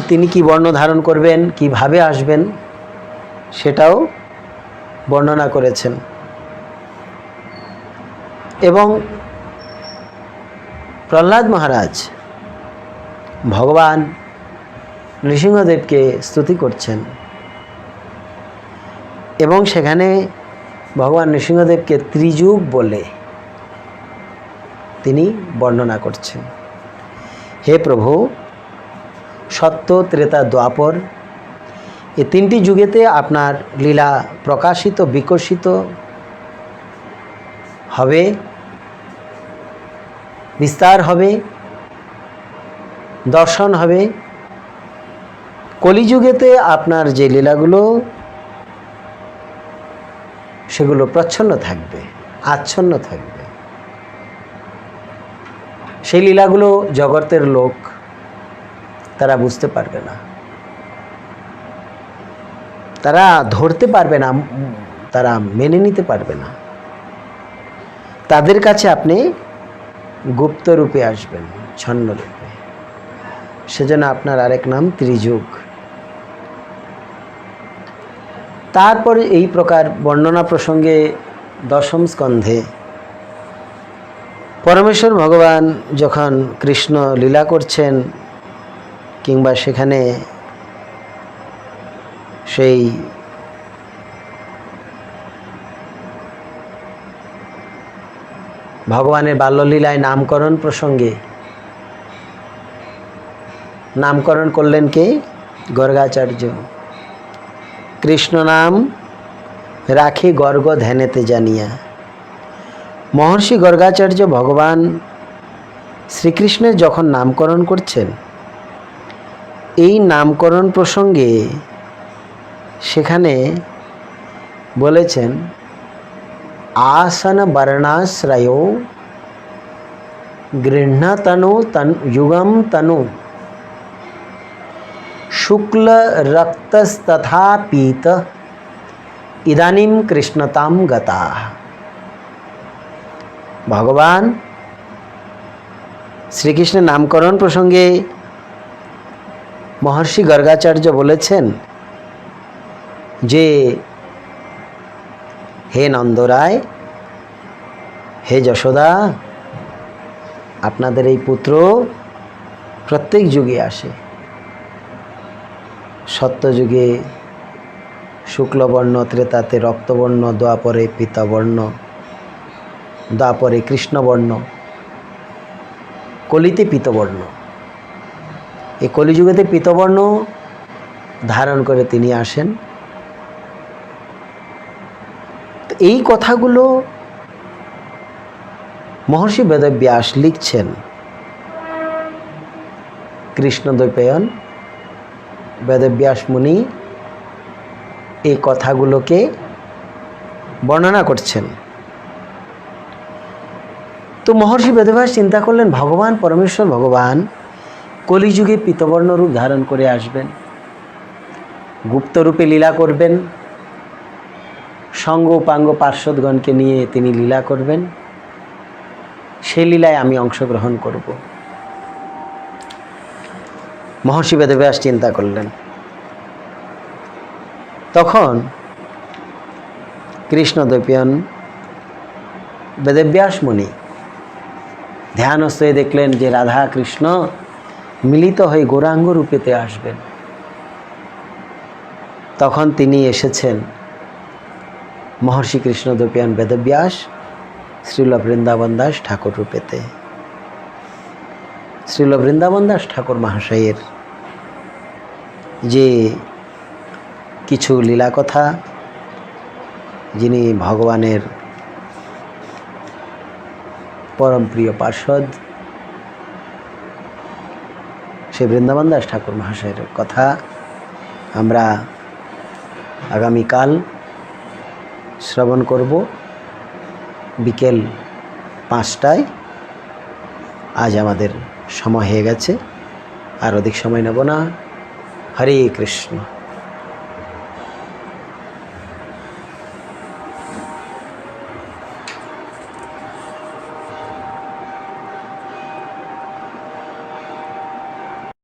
তিনি কি বর্ণ ধারণ করবেন, কিভাবে আসবেন, সেটাও বর্ণনা করেছেন। এবং প্রহ্লাদ মহারাজ ভগবান নৃসিংহদেবকে স্তুতি করছেন এবং সেখানে ভগবান নৃসিংহদেবকে ত্রিযুগ বলে তিনি বর্ণনা করছেন। হে প্রভু, সত্য, ত্রেতা, দ্বাপর এই তিনটি যুগেতে আপনার লীলা প্রকাশিত, বিকশিত হবে, বিস্তার হবে, দর্শন হবে। কলিযুগেতে আপনার যে লীলাগুলো সেগুলো প্রচ্ছন্ন থাকবে, আচ্ছন্ন থাকবে। সেই লীলাগুলো জগতের লোক তারা বুঝতে পারবে না, তারা ধরতে পারবে না, তারা মেনে নিতে পারবে না। তাদের কাছে আপনি গুপ্ত রূপে আসবেন, ছন্ন রূপে। সেজন্য আপনার আরেক নাম ত্রিযুগ। তারপর এই প্রকার বর্ণনা প্রসঙ্গে দশম স্কন্ধে পরমেশ্বর ভগবান যখন কৃষ্ণ লীলা করছেন, কিংবা সেখানে সেই ভগবানের বাল্যলীলায় নামকরণ প্রসঙ্গে নামকরণ করলেন কে? গর্গাচার্য। কৃষ্ণ নাম রাখি গর্গ ধ্যানেতে জানিয়া। মহর্ষি গর্গাচার্য ভগবান শ্রীকৃষ্ণের যখন নামকরণ করছেন, এই নামকরণ প্রসঙ্গে সেখানে বলেছেন আসন বর্ণাশ্রয়ো গৃহ্ণতনু যুগম তনু শুক্ল রক্তস্তথা পীত ইদানিম কৃষ্ণতাম গতা। ভগবান শ্রীকৃষ্ণের নামকরণ প্রসঙ্গে মহর্ষি গর্গাচার্য বলেছেন যে হে নন্দরায়, হে যশোদা, আপনাদের এই পুত্র প্রত্যেক যুগে আসে। সত্যযুগে শুক্লবর্ণ, ত্রেতাতে রক্তবর্ণ, দ্বাপরে পীতবর্ণ, দ্বাপরে কৃষ্ণবর্ণ, কলিতে পীতবর্ণ। এই কলিযুগেতে পীতবর্ণ ধারণ করে তিনি আসেন। তো এই কথাগুলো মহর্ষি বেদব্যাস লিখছেন। কৃষ্ণদ্বৈপায়ন বেদব্যাস মুনি এই কথাগুলোকে বর্ণনা করছেন। তো মহর্ষি বেদব্যাস চিন্তা করলেন, ভগবান পরমেশ্বর ভগবান কলিযুগে পীতবর্ণ রূপ ধারণ করে আসবেন, গুপ্তরূপে লীলা করবেন, সঙ্গ উপাঙ্গ পার্শ্বদগণকে নিয়ে তিনি লীলা করবেন। সেই লীলায় আমি অংশগ্রহণ করব। মহর্ষি বেদব্যাস চিন্তা করলেন। তখন কৃষ্ণদ্বৈপায়ন বেদব্যাস মুনি ধ্যানস্থ হয়ে দেখলেন যে রাধা কৃষ্ণ মিলিত হয়ে গৌরাঙ্গ রূপেতে আসবেন। তখন তিনি এসেছেন মহর্ষি কৃষ্ণদ্বৈপায়ন বেদব্যাস শ্রীল বৃন্দাবন দাস ঠাকুর রূপেতে। শ্রীল বৃন্দাবন দাস ঠাকুর মহাশয়ের যে কিছু লীলা কথা, যিনি ভগবানের পরম প্রিয় পার্ষদ, সে বৃন্দাবন দাস ঠাকুর মহাশয়ের কথা আমরা আগামীকাল শ্রবণ করব বিকেল 5টায়। আজ আমাদের সময় হয়ে গেছে, আর অধিক সময় নেব না। হরে কৃষ্ণ।